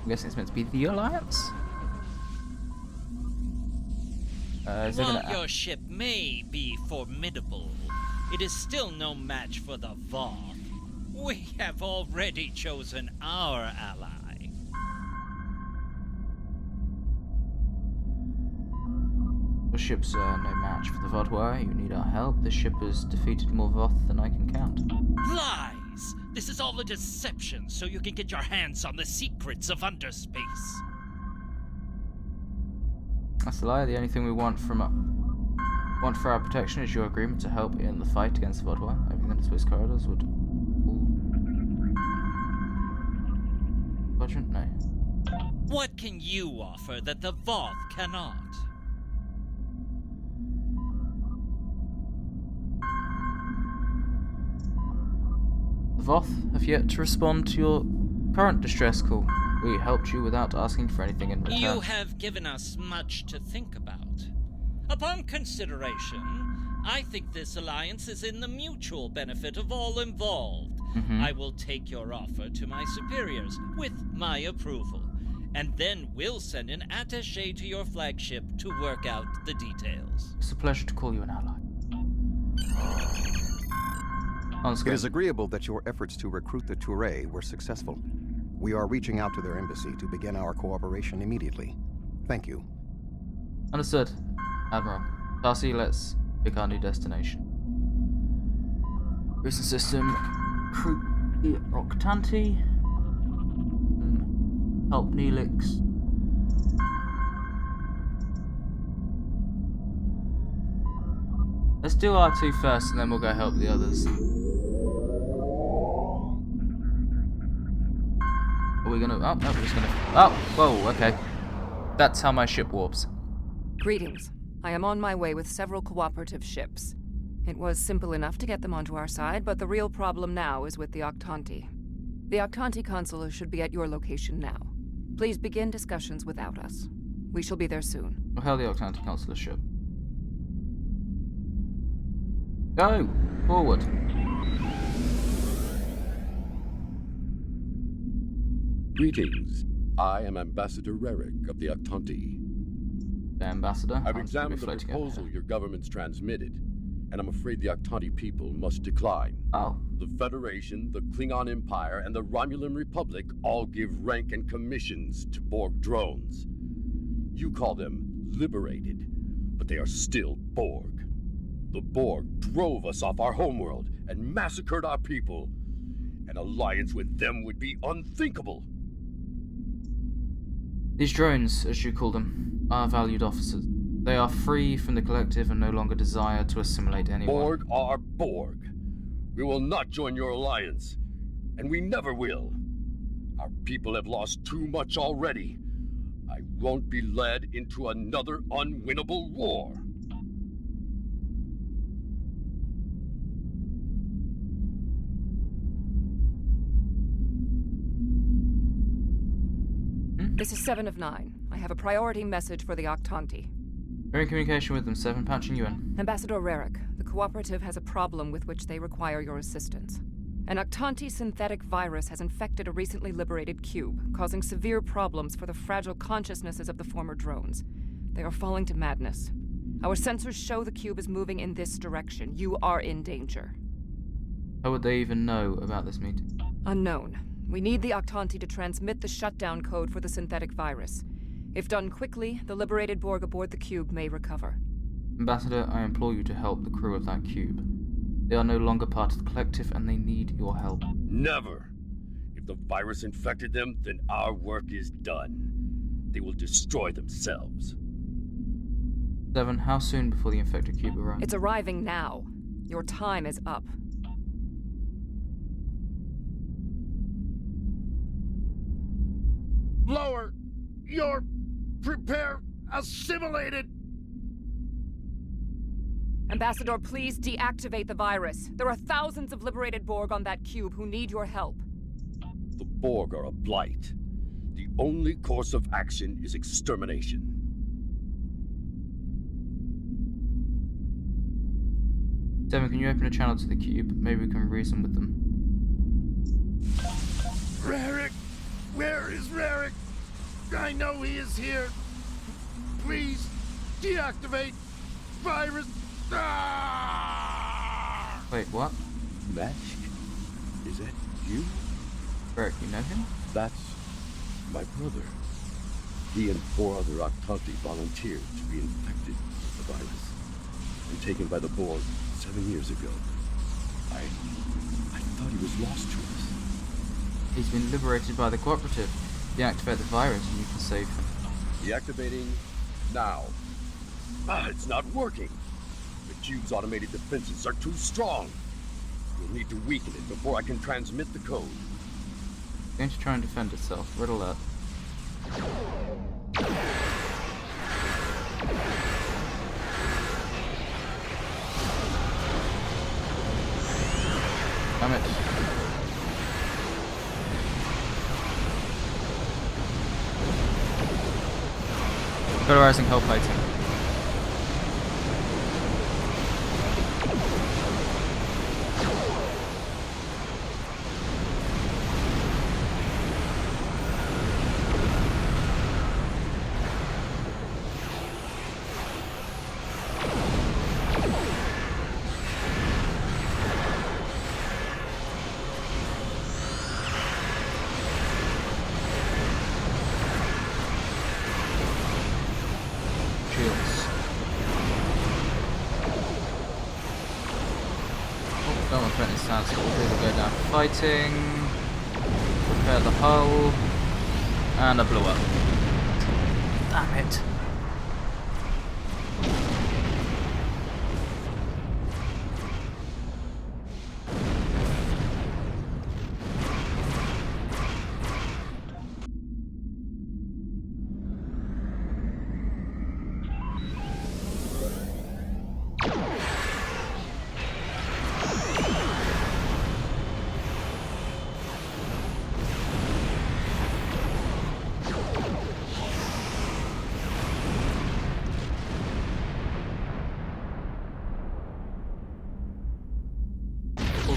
I'm guessing it's meant to be the Alliance? While your ship may be formidable, it is still no match for the Voth. We have already chosen our ally. Your ship's no match for the Vaudois. You need our help. This ship has defeated more Voth than I can count. Lies! This is all a deception so you can get your hands on the secrets of underspace. That's a lie. The only thing we want for our protection is your agreement to help in the fight against the Vaudois. Hoping that the Swiss corridors would... Quadrant? No. What can you offer that the Voth cannot? The Voth have yet to respond to your current distress call. We helped you without asking for anything in return. You have given us much to think about. Upon consideration, I think this alliance is in the mutual benefit of all involved. I will take your offer to my superiors with my approval, and then we'll send an attaché to your flagship to work out the details. It's a pleasure to call you an ally. It is agreeable that your efforts to recruit the Touré were successful. We are reaching out to their embassy to begin our cooperation immediately. Thank you. Understood, Admiral. Darcy, let's pick our new destination. Recent system, recruit the Octanti, help Neelix. Let's do R2 first and then we'll go help the others. Are we gonna... Oh, no, we're just gonna... Oh, whoa, okay. That's how my ship warps. Greetings. I am on my way with several cooperative ships. It was simple enough to get them onto our side, but the real problem now is with the Octanti. The Octanti consul should be at your location now. Please begin discussions without us. We shall be there soon. We'll hail the Octanti consular ship. Go! Forward! Greetings. I am Ambassador Rerick of the Octanti. Ambassador? I've examined the proposal your government's transmitted, and I'm afraid the Octanti people must decline. Oh. The Federation, the Klingon Empire, and the Romulan Republic all give rank and commissions to Borg drones. You call them liberated, but they are still Borg. The Borg drove us off our homeworld and massacred our people. An alliance with them would be unthinkable. These drones, as you call them, are valued officers. They are free from the collective and no longer desire to assimilate anyone. Borg are Borg. We will not join your alliance, and we never will. Our people have lost too much already. I won't be led into another unwinnable war. This is 7 of 9. I have a priority message for the Octanti. We're in communication with them, 7, patching you in. Ambassador Rerick, the cooperative has a problem with which they require your assistance. An Octanti synthetic virus has infected a recently liberated cube, causing severe problems for the fragile consciousnesses of the former drones. They are falling to madness. Our sensors show the cube is moving in this direction. You are in danger. How would they even know about this meeting? Unknown. We need the Octanti to transmit the shutdown code for the synthetic virus. If done quickly, the liberated Borg aboard the cube may recover. Ambassador, I implore you to help the crew of that cube. They are no longer part of the collective and they need your help. Never! If the virus infected them, then our work is done. They will destroy themselves. 7, how soon before the infected cube arrives? It's arriving now. Your time is up. Lower! You're... prepare... assimilated! Ambassador, please deactivate the virus. There are thousands of liberated Borg on that cube who need your help. The Borg are a blight. The only course of action is extermination. Devin, can you open a channel to the cube? Maybe we can reason with them. Rarick! Where is Rarick? I know he is here. Please, deactivate virus. Ah! Wait, what? Mask? Is that you? Rarick, you know him? That's my brother. He and 4 other Octanti volunteered to be infected with the virus and taken by the Borg 7 years ago. I thought he was lost to us. He's been liberated by the Cooperative. Deactivate the virus and you can save him. Deactivating now. It's not working. The cube's automated defenses are too strong. We'll need to weaken it before I can transmit the code. It's going to try and defend itself. Red alert. Damn it. Polarizing hull plating. Fighting, repair the hull, and I blew up. Damn it.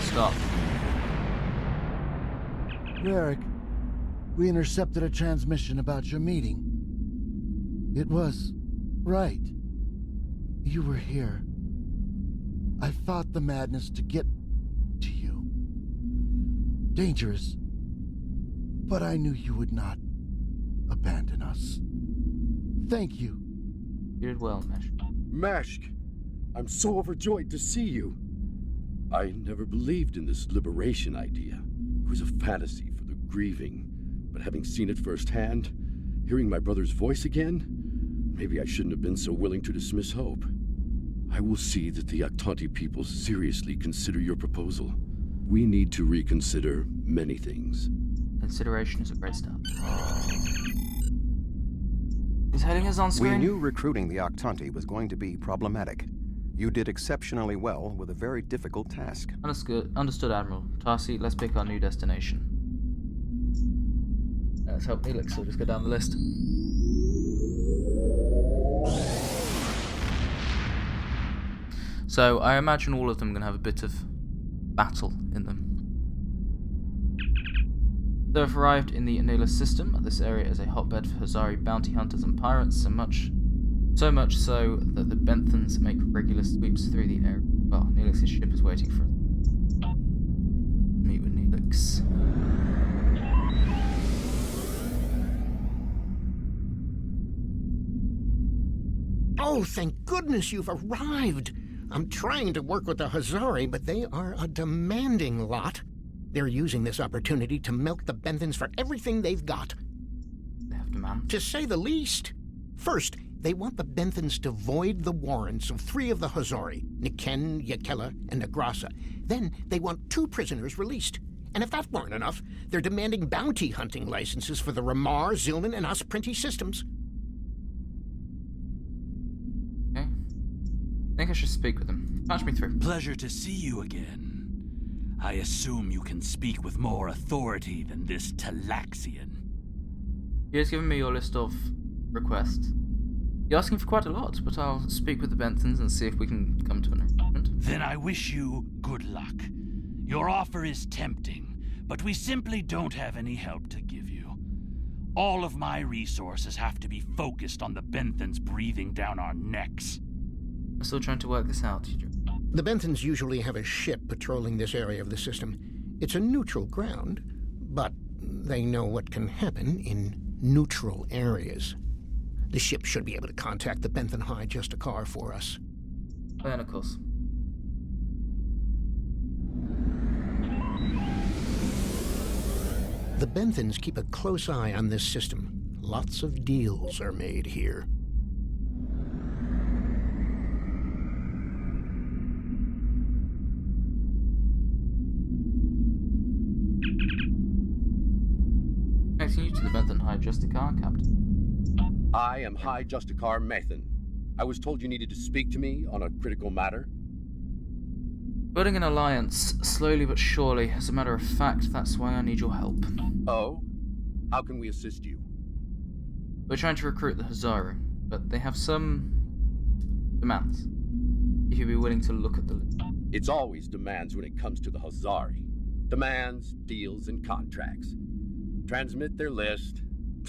Stop. Rarick, we intercepted a transmission about your meeting. It was right. You were here. I fought the madness to get to you. Dangerous, but I knew you would not abandon us. Thank you. You did well, Meshk. Meshk, I'm so overjoyed to see you. I never believed in this liberation idea. It was a fantasy for the grieving. But having seen it firsthand, hearing my brother's voice again, maybe I shouldn't have been so willing to dismiss hope. I will see that the Octanti people seriously consider your proposal. We need to reconsider many things. Consideration is a great start. His heading is on screen. We knew recruiting the Octanti was going to be problematic. You did exceptionally well with a very difficult task. Understood, Admiral. Tarsi, let's pick our new destination. Let's help Neelix, so just go down the list. So, I imagine all of them are going to have a bit of battle in them. They have arrived in the Anilus system. This area is a hotbed for Hazari bounty hunters and pirates, so much so that the Benthans make regular sweeps through the area. Well, Neelix's ship is waiting for us. Meet with Neelix. Oh, thank goodness you've arrived. I'm trying to work with the Hazari, but they are a demanding lot. They're using this opportunity to milk the Benthans for everything they've got. They have demands. To say the least. First, they want the Benthans to void the warrants of 3 of the Hazari, Niken, Yakela, and Negrasa. Then they want 2 prisoners released. And if that weren't enough, they're demanding bounty hunting licenses for the Ramar, Zilman, and Osprinti systems. Okay. I think I should speak with them. Patch me through. Pleasure to see you again. I assume you can speak with more authority than this Talaxian. You guys given me your list of requests. You're asking for quite a lot, but I'll speak with the Benthans and see if we can come to an agreement. Then I wish you good luck. Your offer is tempting, but we simply don't have any help to give you. All of my resources have to be focused on the Benthans breathing down our necks. I'm still trying to work this out. The Benthans usually have a ship patrolling this area of the system. It's a neutral ground, but they know what can happen in neutral areas. The ship should be able to contact the Benthan High Justicar for us. And of course. The Benthans keep a close eye on this system. Lots of deals are made here. Connecting you to the Benthan High Justicar, Captain. I am High Justicar Mathan. I was told you needed to speak to me on a critical matter. Building an alliance, slowly but surely. As a matter of fact, that's why I need your help. Oh? How can we assist you? We're trying to recruit the Hazaru, but they have some demands. If you'd be willing to look at the list. It's always demands when it comes to the Hazari. Demands, deals, and contracts. Transmit their list.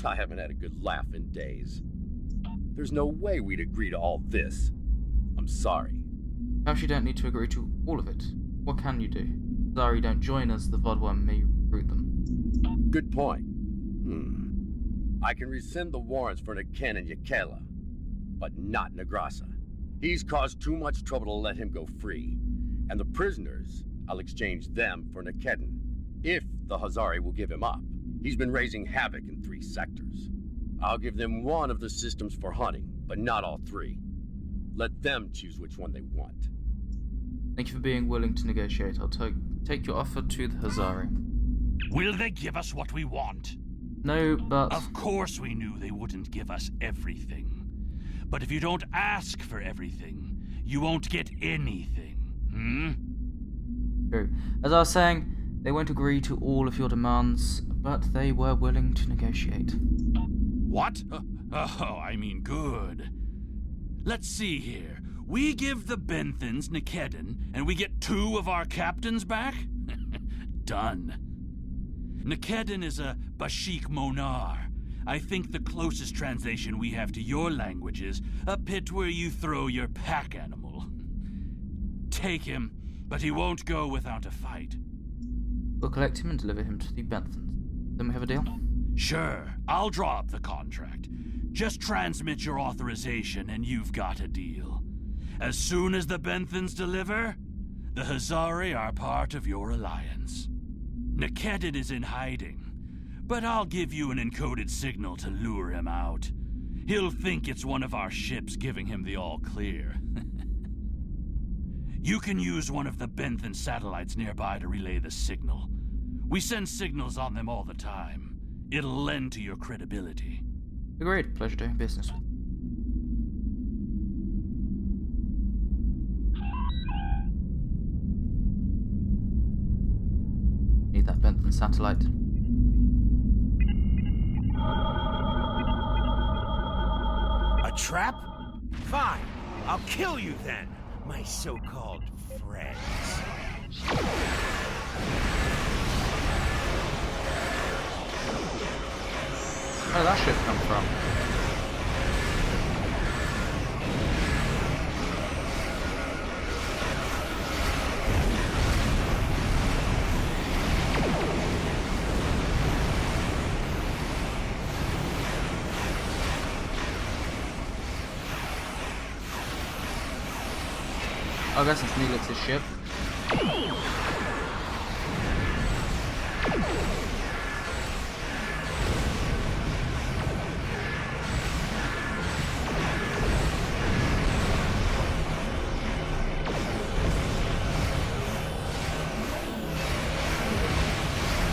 I haven't had a good laugh in days. There's no way we'd agree to all this. I'm sorry. Perhaps you don't need to agree to all of it. What can you do? Hazari don't join us, the Vodwa may recruit them. Good point. I can rescind the warrants for Niken and Yakela, but not Negrasa. He's caused too much trouble to let him go free. And the prisoners, I'll exchange them for Nikedin, if the Hazari will give him up. He's been raising havoc in 3 sectors. I'll give them one of the systems for hunting, but not all 3. Let them choose which one they want. Thank you for being willing to negotiate. I'll take your offer to the Hazari. Will they give us what we want? No, but... Of course we knew they wouldn't give us everything. But if you don't ask for everything, you won't get anything. True. As I was saying, they won't agree to all of your demands, but they were willing to negotiate. What? I mean, good. Let's see here. We give the Benthans Nikedin, and we get 2 of our captains back? Done. Nikedin is a Bashik Monar. I think the closest translation we have to your language is a pit where you throw your pack animal. Take him, but he won't go without a fight. We'll collect him and deliver him to the Benthans. Then we have a deal? Sure, I'll draw up the contract. Just transmit your authorization and you've got a deal. As soon as the Benthans deliver, the Hazari are part of your alliance. Nikedin is in hiding, but I'll give you an encoded signal to lure him out. He'll think it's one of our ships giving him the all-clear. You can use one of the Benthan satellites nearby to relay the signal. We send signals on them all the time. It'll lend to your credibility. Agreed. Pleasure doing business with you. Need that Benthan satellite. A trap? Fine. I'll kill you then, my so-called friends. Where did that ship come from? I guess it's Neelix's ship.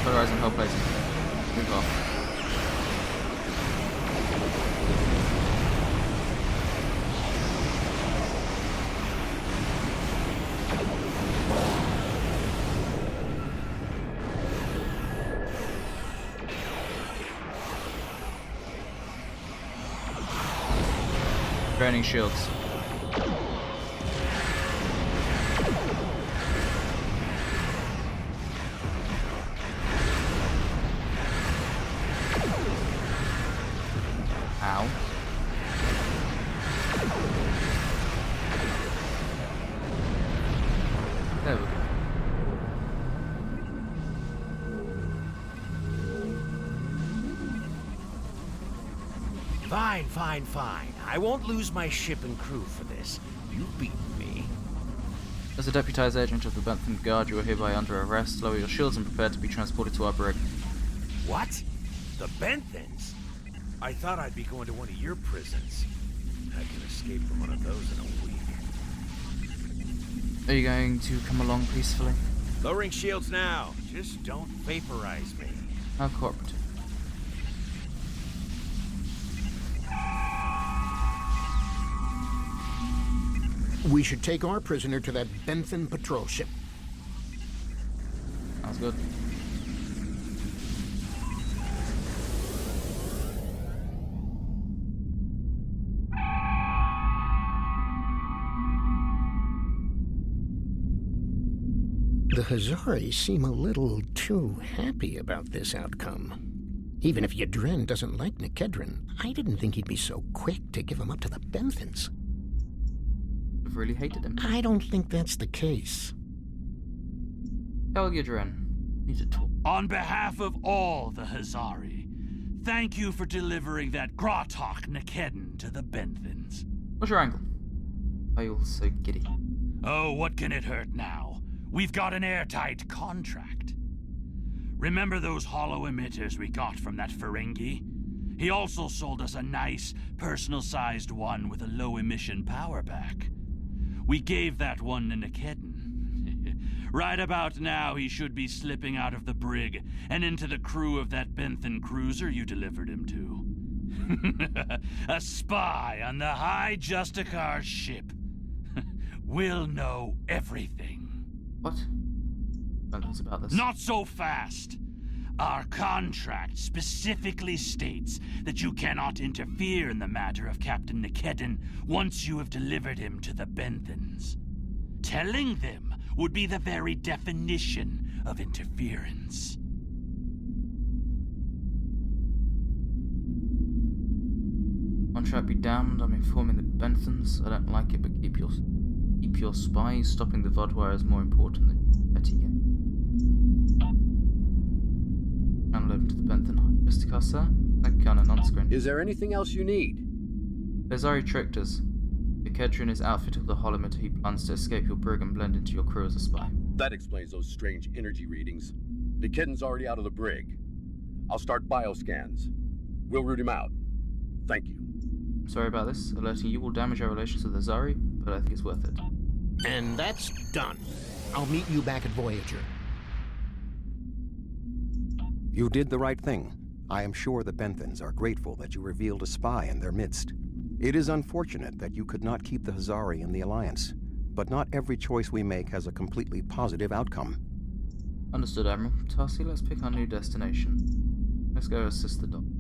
Polarizing hull plating. Move off. Burning shields. Fine, fine, fine. I won't lose my ship and crew for this. You've beaten me. As a deputized agent of the Bentham Guard, you are hereby under arrest. Lower your shields and prepare to be transported to our brig. What? The Benthans? I thought I'd be going to one of your prisons. I can escape from one of those in a week. Are you going to come along peacefully? Lowering shields now. Just don't vaporize me. How cooperative. We should take our prisoner to that Bentham patrol ship. Sounds good. The Hazari seem a little too happy about this outcome. Even if Yadren doesn't like Nikedren, I didn't think he'd be so quick to give him up to the Benthans. I've really hated him. I don't think that's the case. Tell Yadren. Need to talk. On behalf of all the Hazari, thank you for delivering that Gratok Nikedden to the Benthans. What's your angle? Why are you all so giddy? Oh, what can it hurt now? We've got an airtight contract. Remember those hollow emitters we got from that Ferengi? He also sold us a nice, personal-sized one with a low-emission power pack. We gave that one to Nikedden. Right about now, he should be slipping out of the brig and into the crew of that Benthan cruiser you delivered him to. A spy on the High Justicar ship. We'll know everything. What? Nothing's about this. Not so fast. Our contract specifically states that you cannot interfere in the matter of Captain Nikedden once you have delivered him to the Benthans. Telling them would be the very definition of interference. Contract be damned, I'm informing the Benthans. I don't like it, but keep your spies. Stopping the Vodwire is more important than petty game. Channel over to the Benthan High Justicar, sir. That cannon on screen. Is there anything else you need? Hazari tricked us. Nikedren is outfitted with a holometer. He plans to escape your brig and blend into your crew as a spy. That explains those strange energy readings. Nikedden's already out of the brig. I'll start bioscans. We'll root him out. Thank you. Sorry about this. Alerting you will damage our relations with Hazari, but I think it's worth it. And that's done. I'll meet you back at Voyager. You did the right thing. I am sure the Benthans are grateful that you revealed a spy in their midst. It is unfortunate that you could not keep the Hazari in the Alliance, but not every choice we make has a completely positive outcome. Understood, Admiral. Tarsi, let's pick our new destination. Let's go assist the doctor.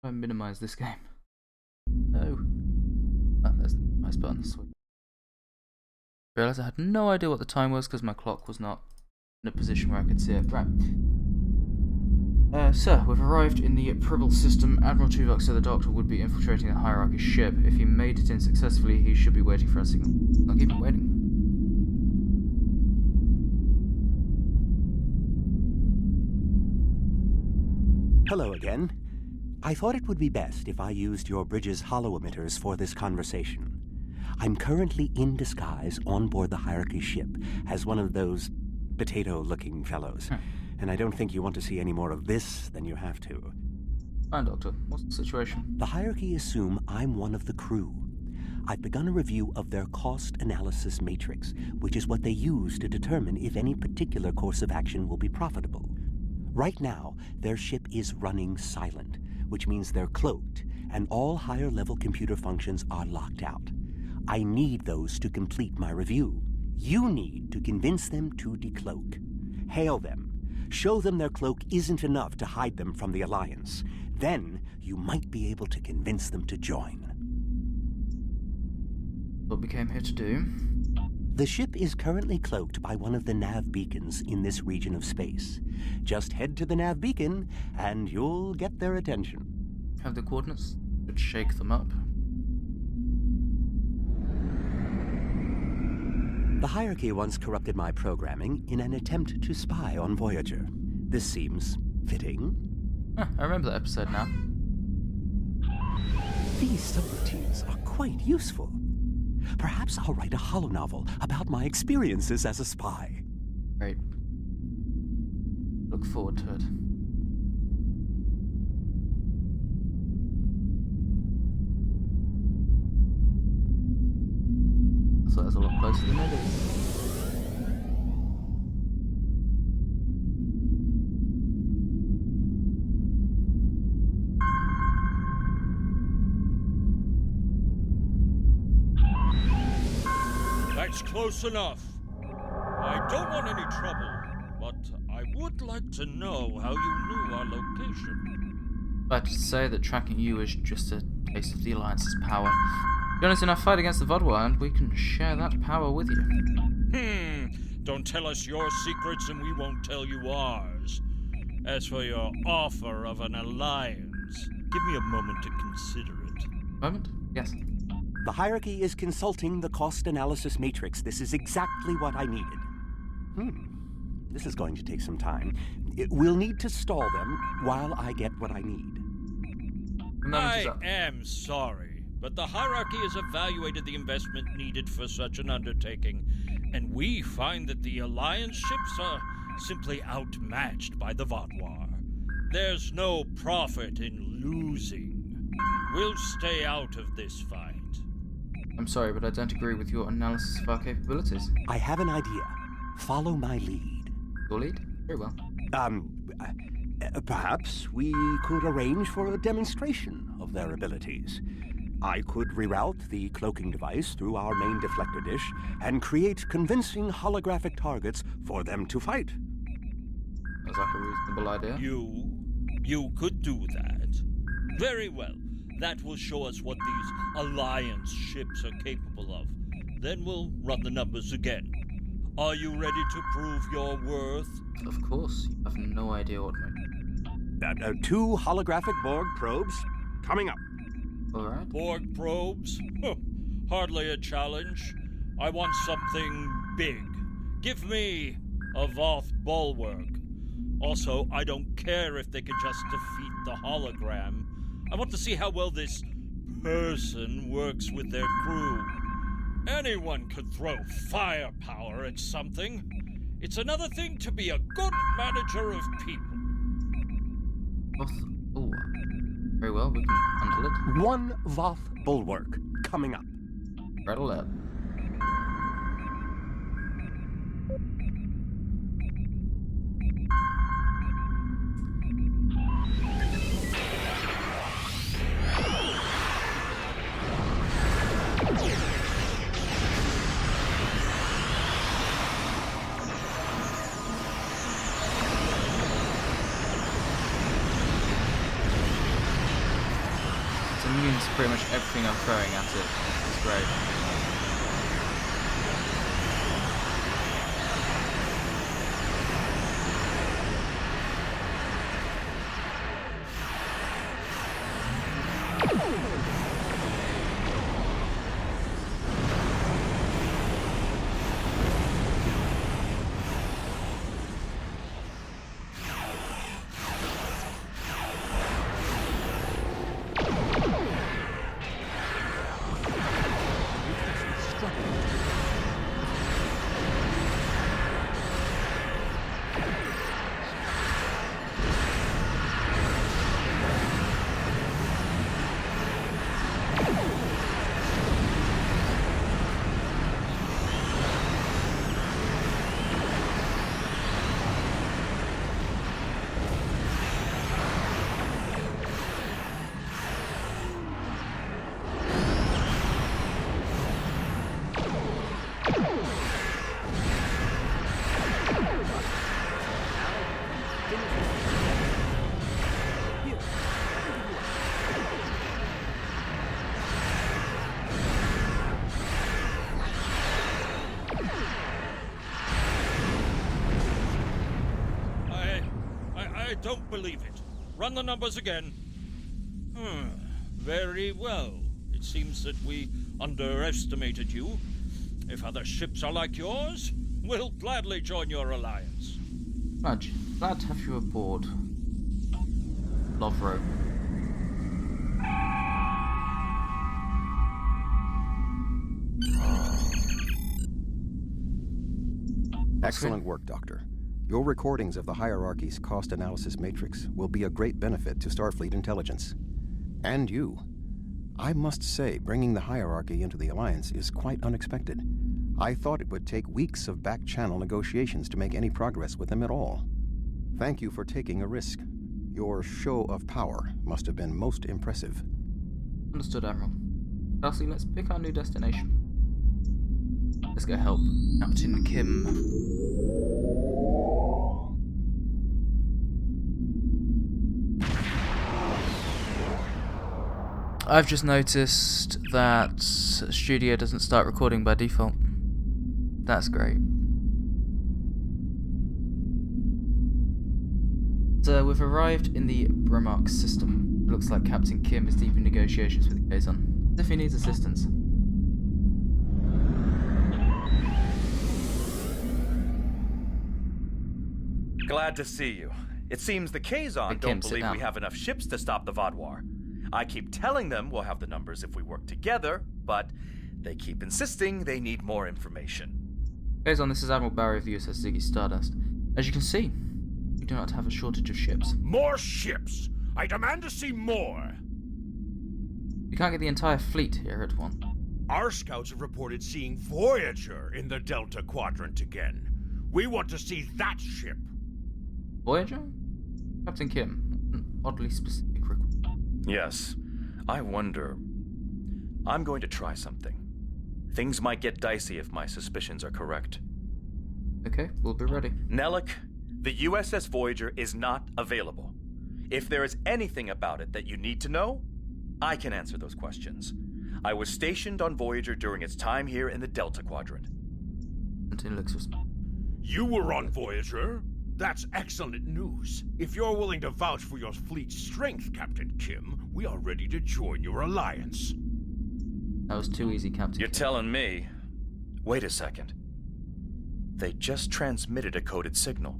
Try and minimize this game. No. Oh, there's the nice button. Sweet. Realised I had no idea what the time was because my clock was not in a position where I could see it. Right. Sir, we've arrived in the Pribble system. Admiral Tuvok said the Doctor would be infiltrating the Hierarchy ship. If he made it in successfully, he should be waiting for a signal. I'll keep him waiting. Hello again. I thought it would be best if I used your bridge's hollow emitters for this conversation. I'm currently in disguise on board the Hierarchy ship as one of those potato-looking fellows. And I don't think you want to see any more of this than you have to. Fine, Doctor. What's the situation? The Hierarchy assume I'm one of the crew. I've begun a review of their cost analysis matrix, which is what they use to determine if any particular course of action will be profitable. Right now, their ship is running silent, which means they're cloaked, and all higher-level computer functions are locked out. I need those to complete my review. You need to convince them to decloak. Hail them. Show them their cloak isn't enough to hide them from the Alliance. Then, you might be able to convince them to join. What we came here to do? The ship is currently cloaked by one of the nav beacons in this region of space. Just head to the nav beacon, and you'll get their attention. Have the coordinates? Could shake them up. The hierarchy once corrupted my programming in an attempt to spy on Voyager. This seems fitting. Huh, I remember that episode now. These subroutines are quite useful. Perhaps I'll write a holonovel about my experiences as a spy. Great. Look forward to it. I thought it was a lot closer than it is. That's close enough. I don't want any trouble, but I would like to know how you knew our location. But to say that tracking you is just a taste of the Alliance's power. Join us in our fight against the Vodwa, and we can share that power with you. Don't tell us your secrets and we won't tell you ours. As for your offer of an alliance, give me a moment to consider it. Moment? Yes. The hierarchy is consulting the cost analysis matrix. This is exactly what I needed. This is going to take some time. We'll need to stall them while I get what I need. I am sorry, but the hierarchy has evaluated the investment needed for such an undertaking, and we find that the Alliance ships are simply outmatched by the Vatwar. There's no profit in losing. We'll stay out of this fight. I'm sorry, but I don't agree with your analysis of our capabilities. I have an idea. Follow my lead. Your lead? Very well. Perhaps we could arrange for a demonstration of their abilities. I could reroute the cloaking device through our main deflector dish and create convincing holographic targets for them to fight. Sounds like a reasonable idea. You could do that. Very well. That will show us what these Alliance ships are capable of. Then we'll run the numbers again. Are you ready to prove your worth? Of course. You have no idea what my... 2 holographic Borg probes coming up. Alright. Borg probes? Hardly a challenge. I want something big. Give me a Voth bulwark. Also, I don't care if they can just defeat the hologram. I want to see how well this person works with their crew. Anyone could throw firepower at something. It's another thing to be a good manager of people. Oh, very well, we can handle it. 1 Voth bulwark coming up. Rattle out. It's pretty much everything I'm throwing at it. It's great. I don't believe it. Run the numbers again. Very well. It seems that we underestimated you. If other ships are like yours, we'll gladly join your alliance. Raj, glad to have you aboard. Lovro. Excellent work, Doctor. Your recordings of the Hierarchy's cost analysis matrix will be a great benefit to Starfleet intelligence. And you. I must say, bringing the Hierarchy into the Alliance is quite unexpected. I thought it would take weeks of back-channel negotiations to make any progress with them at all. Thank you for taking a risk. Your show of power must have been most impressive. Understood, Admiral. Darcy, let's pick our new destination. Let's go help Captain Kim. I've just noticed that Studio doesn't start recording by default. That's great. So we've arrived in the Bremark system. It looks like Captain Kim is deep in negotiations with the Kazon, as if he needs assistance. Glad to see you. It seems the Kazon don't believe we have enough ships to stop the Vaadwaur. I keep telling them we'll have the numbers if we work together, but they keep insisting they need more information. Kazon, this is Admiral Barry of the USS Ziggy Stardust. As you can see, we do not have a shortage of ships. More ships! I demand to see more! We can't get the entire fleet here at once. Our scouts have reported seeing Voyager in the Delta Quadrant again. We want to see that ship. Voyager? Captain Kim, an oddly specific request. Yes. I wonder... I'm going to try something. Things might get dicey if my suspicions are correct. Okay, we'll be ready. Nellick, the USS Voyager is not available. If there is anything about it that you need to know, I can answer those questions. I was stationed on Voyager during its time here in the Delta Quadrant. You were on Voyager? That's excellent news. If you're willing to vouch for your fleet's strength, Captain Kim, we are ready to join your alliance. That was too easy, Captain. You're telling me... Wait a second. They just transmitted a coded signal.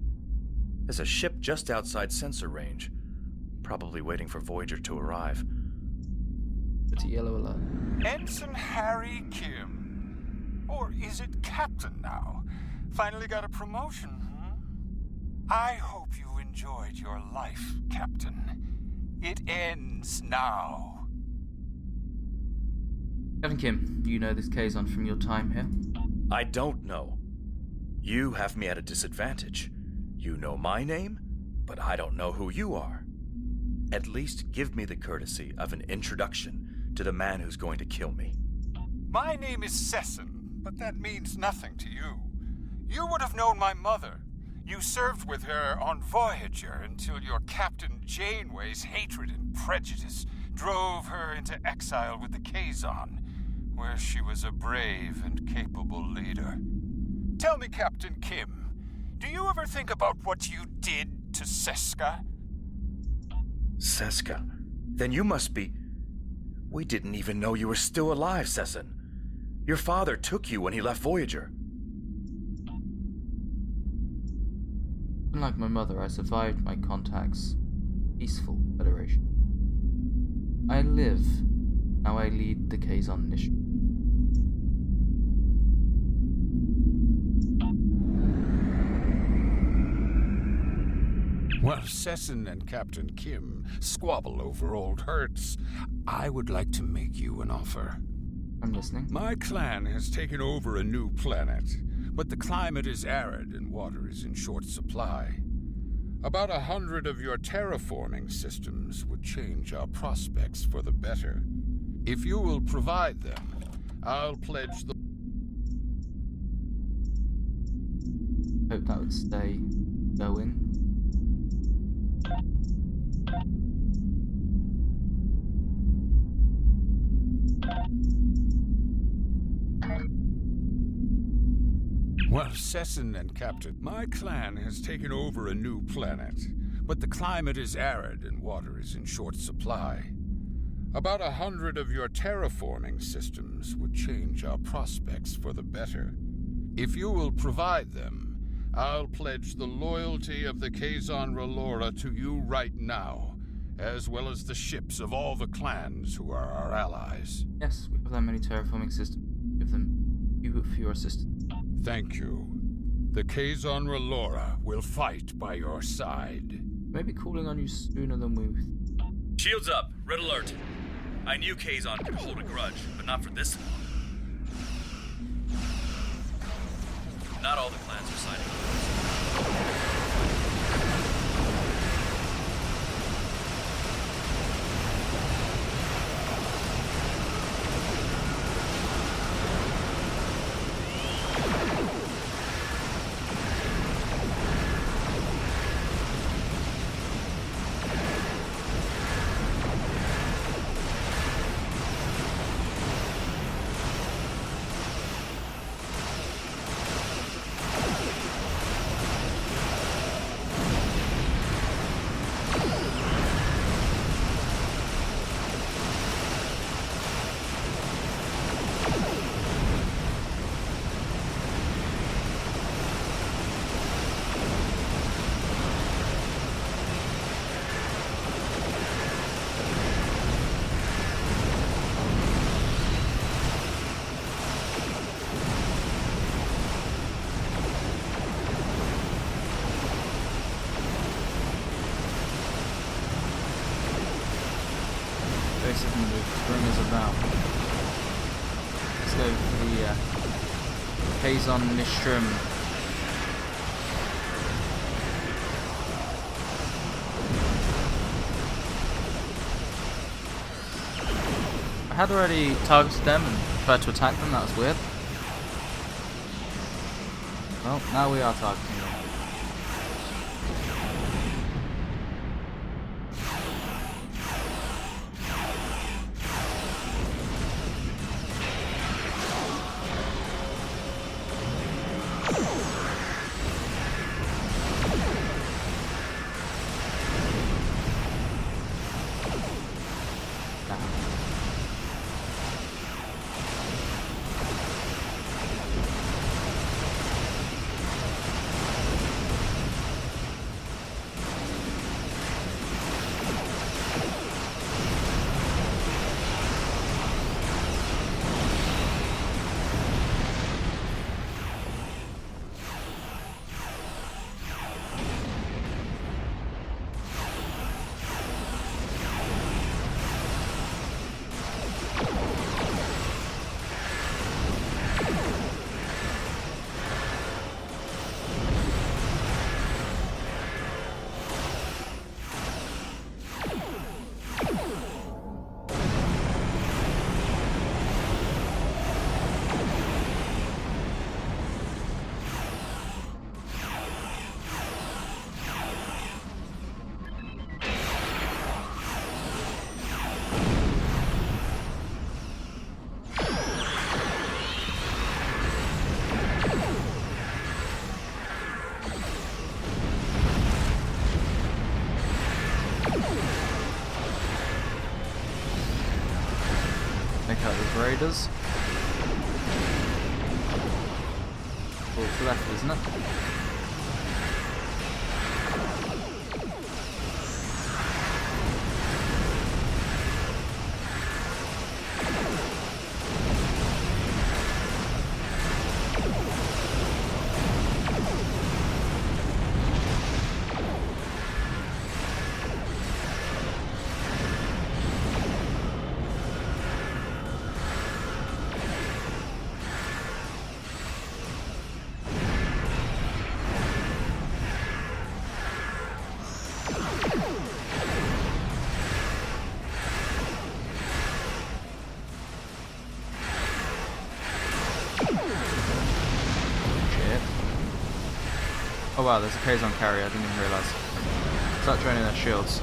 There's a ship just outside sensor range. Probably waiting for Voyager to arrive. It's a yellow alert. Ensign Harry Kim. Or is it Captain now? Finally got a promotion, huh? I hope you enjoyed your life, Captain. It ends now. Captain Kim, do you know this Kazon from your time here? I don't know. You have me at a disadvantage. You know my name, but I don't know who you are. At least give me the courtesy of an introduction to the man who's going to kill me. My name is Sesson, but that means nothing to you. You would have known my mother. You served with her on Voyager until your Captain Janeway's hatred and prejudice drove her into exile with the Kazon, where she was a brave and capable leader. Tell me, Captain Kim, do you ever think about what you did to Seska? Seska? Then you must be... We didn't even know you were still alive, Sesson. Your father took you when he left Voyager. Unlike my mother, I survived my contact's peaceful Federation. I live. Now I lead the Kazon mission. While Sesson and Captain Kim squabble over old hurts, I would like to make you an offer. I'm listening. My clan has taken over a new planet, but the climate is arid and water is in short supply. About 100 of your terraforming systems would change our prospects for the better. If you will provide them, I'll pledge the... Hope that would stay going. Well, Sesson and Captain, my clan has taken over a new planet, but the climate is arid and water is in short supply. About 100 of your terraforming systems would change our prospects for the better. If you will provide them, I'll pledge the loyalty of the Kazon Relora to you right now, as well as the ships of all the clans who are our allies. Yes, we have that many terraforming systems. Give them you for your assistance. Thank you. The Kazon Relora will fight by your side. Maybe calling on you sooner than we... Shields up. Red alert. I knew Kazon could hold a grudge, but not for this long. Not all the clans are siding with us. Basically, the rumors about. Let's go for the Kazon Nistrim. I had already targeted them and tried to attack them. That was weird. Well, now we are targeting them. Take out these raiders. What's left, isn't it? Oh wow, there's a Kazon carrier, I didn't even realise. Start draining their shields.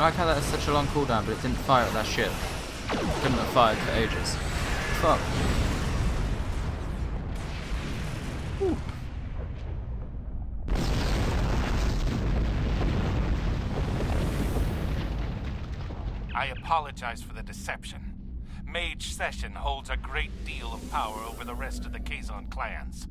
I like how that has such a long cooldown, but it didn't fire at that ship. Couldn't have fired for ages. Fuck. Ooh. I apologize for the deception. Mage Session holds a great deal of power over the rest of the Kazon clans.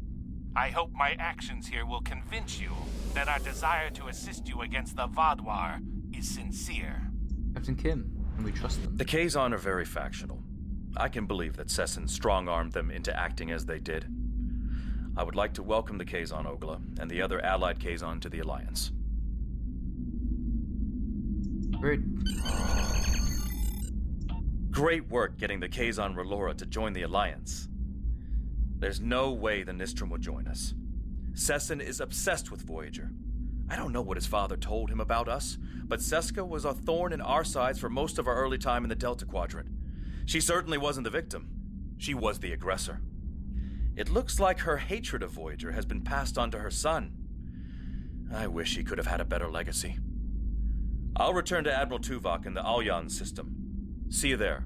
I hope my actions here will convince you that our desire to assist you against the Vaadwaur is sincere. Captain Kim, can we trust them? The Kazon are very factional. I can believe that Sesson strong-armed them into acting as they did. I would like to welcome the Kazon Ogla and the other allied Kazon to the Alliance. Great. Great work getting the Kazon R'hllora to join the Alliance. There's no way the Nistrim will join us. Sesson is obsessed with Voyager. I don't know what his father told him about us, but Seska was a thorn in our sides for most of our early time in the Delta Quadrant. She certainly wasn't the victim. She was the aggressor. It looks like her hatred of Voyager has been passed on to her son. I wish he could have had a better legacy. I'll return to Admiral Tuvok in the Alyan system. See you there.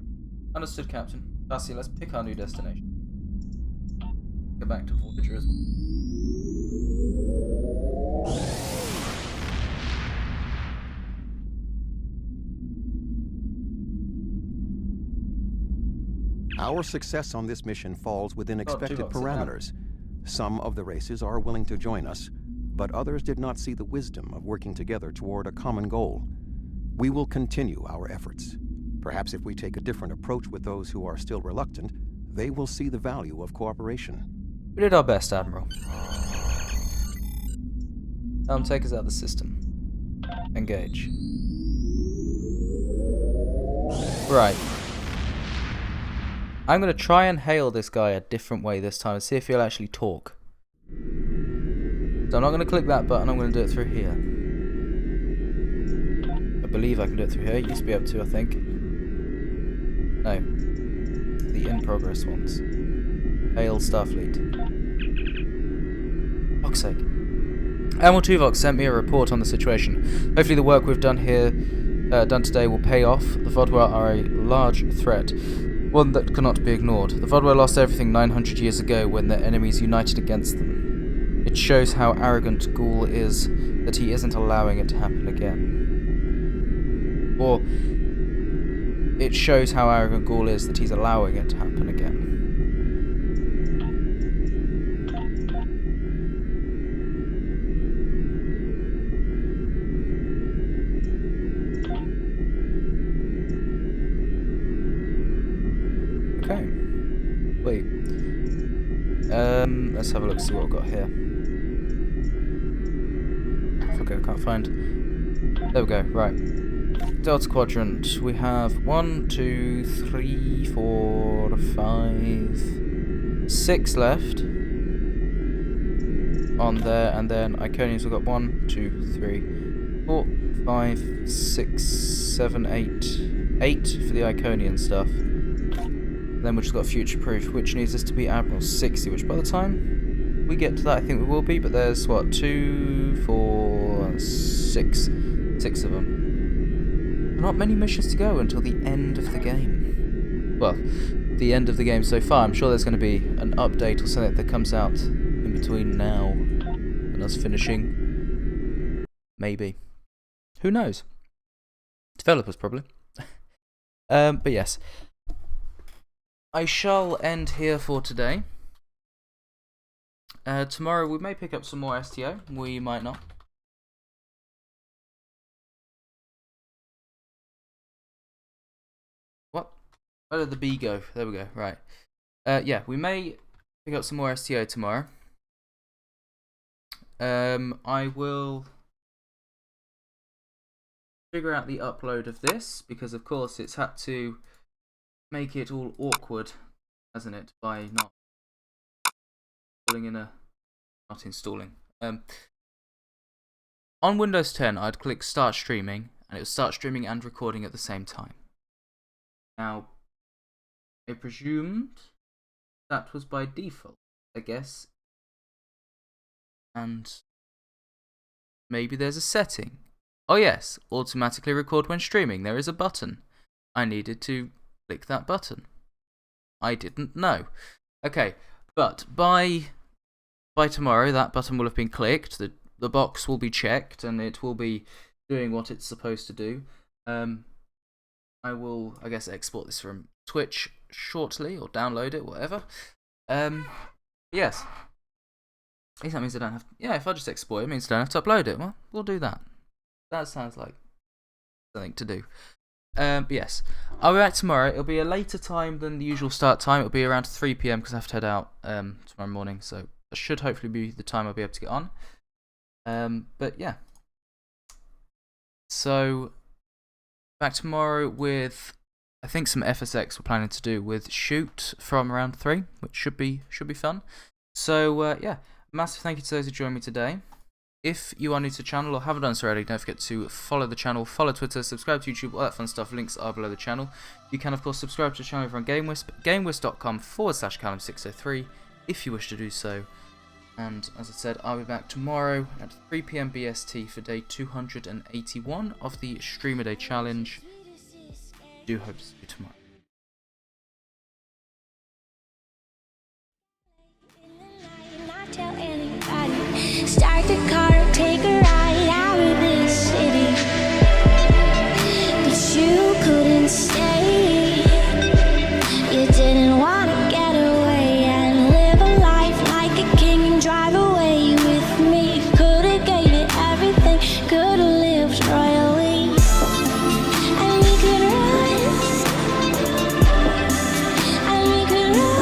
Understood, Captain. Darcy, let's pick our new destination. Go back to Voyager as well. Our success on this mission falls within expected Tuvok, parameters. Some of the races are willing to join us, but others did not see the wisdom of working together toward a common goal. We will continue our efforts. Perhaps if we take a different approach with those who are still reluctant, they will see the value of cooperation. We did our best, Admiral. Take us out of the system. Engage. Right. I'm going to try and hail this guy a different way this time and see if he'll actually talk. So I'm not going to click that button, I'm going to do it through here. I believe I can do it through here. You used to be able to, I think. No. The in-progress ones. Hail Starfleet. Fuck's sake. Admiral Tuvok sent me a report on the situation. Hopefully the work we've done here, done today will pay off. The Vaadwaur are a large threat. One that cannot be ignored. The Vaadwaur lost everything 900 years ago when their enemies united against them. It shows how arrogant Ghoul is that he isn't allowing it to happen again. Or, it shows how arrogant Ghoul is that he's allowing it to happen again. Okay. Wait. Let's have a look, see what I've got here. Okay, I can't find. There we go, right. Delta Quadrant. We have 1, 2, 3, 4, 5, 6 left. On there, and then Iconians, we've got 1, 2, 3, 4, 5, 6, 7, 8. 8 for the Iconian stuff. Then we've just got Future Proof, which needs us to be Admiral 60, which by the time we get to that, I think we will be, but there's, what, 2, 4, 6. 6 of them. Not many missions to go until the end of the game. Well, the end of the game so far. I'm sure there's going to be an update or something that comes out in between now and us finishing. Maybe. Who knows? Developers, probably. But yes. I shall end here for today. Tomorrow we may pick up some more STO. We might not. What? Where did the bee go? There we go. Right. Yeah, we may pick up some more STO tomorrow. I will figure out the upload of this because, of course, it's had to make it all awkward, hasn't it, by not installing. On Windows 10, I'd click Start Streaming, and it would start streaming and recording at the same time. Now, I presumed that was by default, I guess. And maybe there's a setting Oh yes, automatically record when streaming. There is a button. I needed to click that button. I didn't know. Okay, but by tomorrow that button will have been clicked, the box will be checked, and it will be doing what it's supposed to do. I will, I guess, export this from Twitch shortly, or download it, whatever. Yes. At least that means I don't have... Yeah, if I just export it, it means I don't have to upload it. Well, we'll do that. That sounds like something to do. But yes, I'll be back tomorrow. It'll be a later time than the usual start time. It'll be around 3 PM because I have to head out tomorrow morning. So that should hopefully be the time I'll be able to get on. But yeah. So back tomorrow with, I think, some FSX we're planning to do with Shoot from around 3, which should be fun. So yeah, massive thank you to those who joined me today. If you are new to the channel or haven't done so already, don't forget to follow the channel, follow Twitter, subscribe to YouTube, all that fun stuff. Links are below the channel. You can, of course, subscribe to the channel over on GameWisp, gamewisp.com/Callum603 if you wish to do so. And as I said, I'll be back tomorrow at 3 PM BST for day 281 of the Streamer Day Challenge. Do hope to see you tomorrow. Tell anybody. Start the car, take a ride out of this city. But you couldn't stay. You didn't want to get away and live a life like a king and drive away with me. Could've gave it everything, could've lived royally. And we could run. And we could run.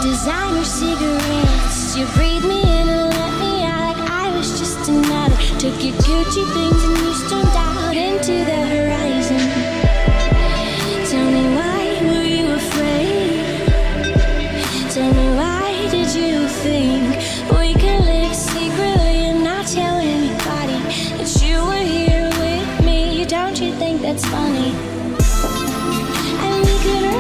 Designer cigarettes, you breathed me in and let me out like I was just another. Took your Gucci things and you stormed out into the horizon. Tell me, why were you afraid? Tell me, why did you think we could live secretly and not tell anybody that you were here with me? Don't you think that's funny? And we could run.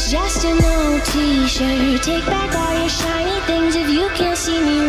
Just an old t-shirt. Take back all your shiny things if you can't see me.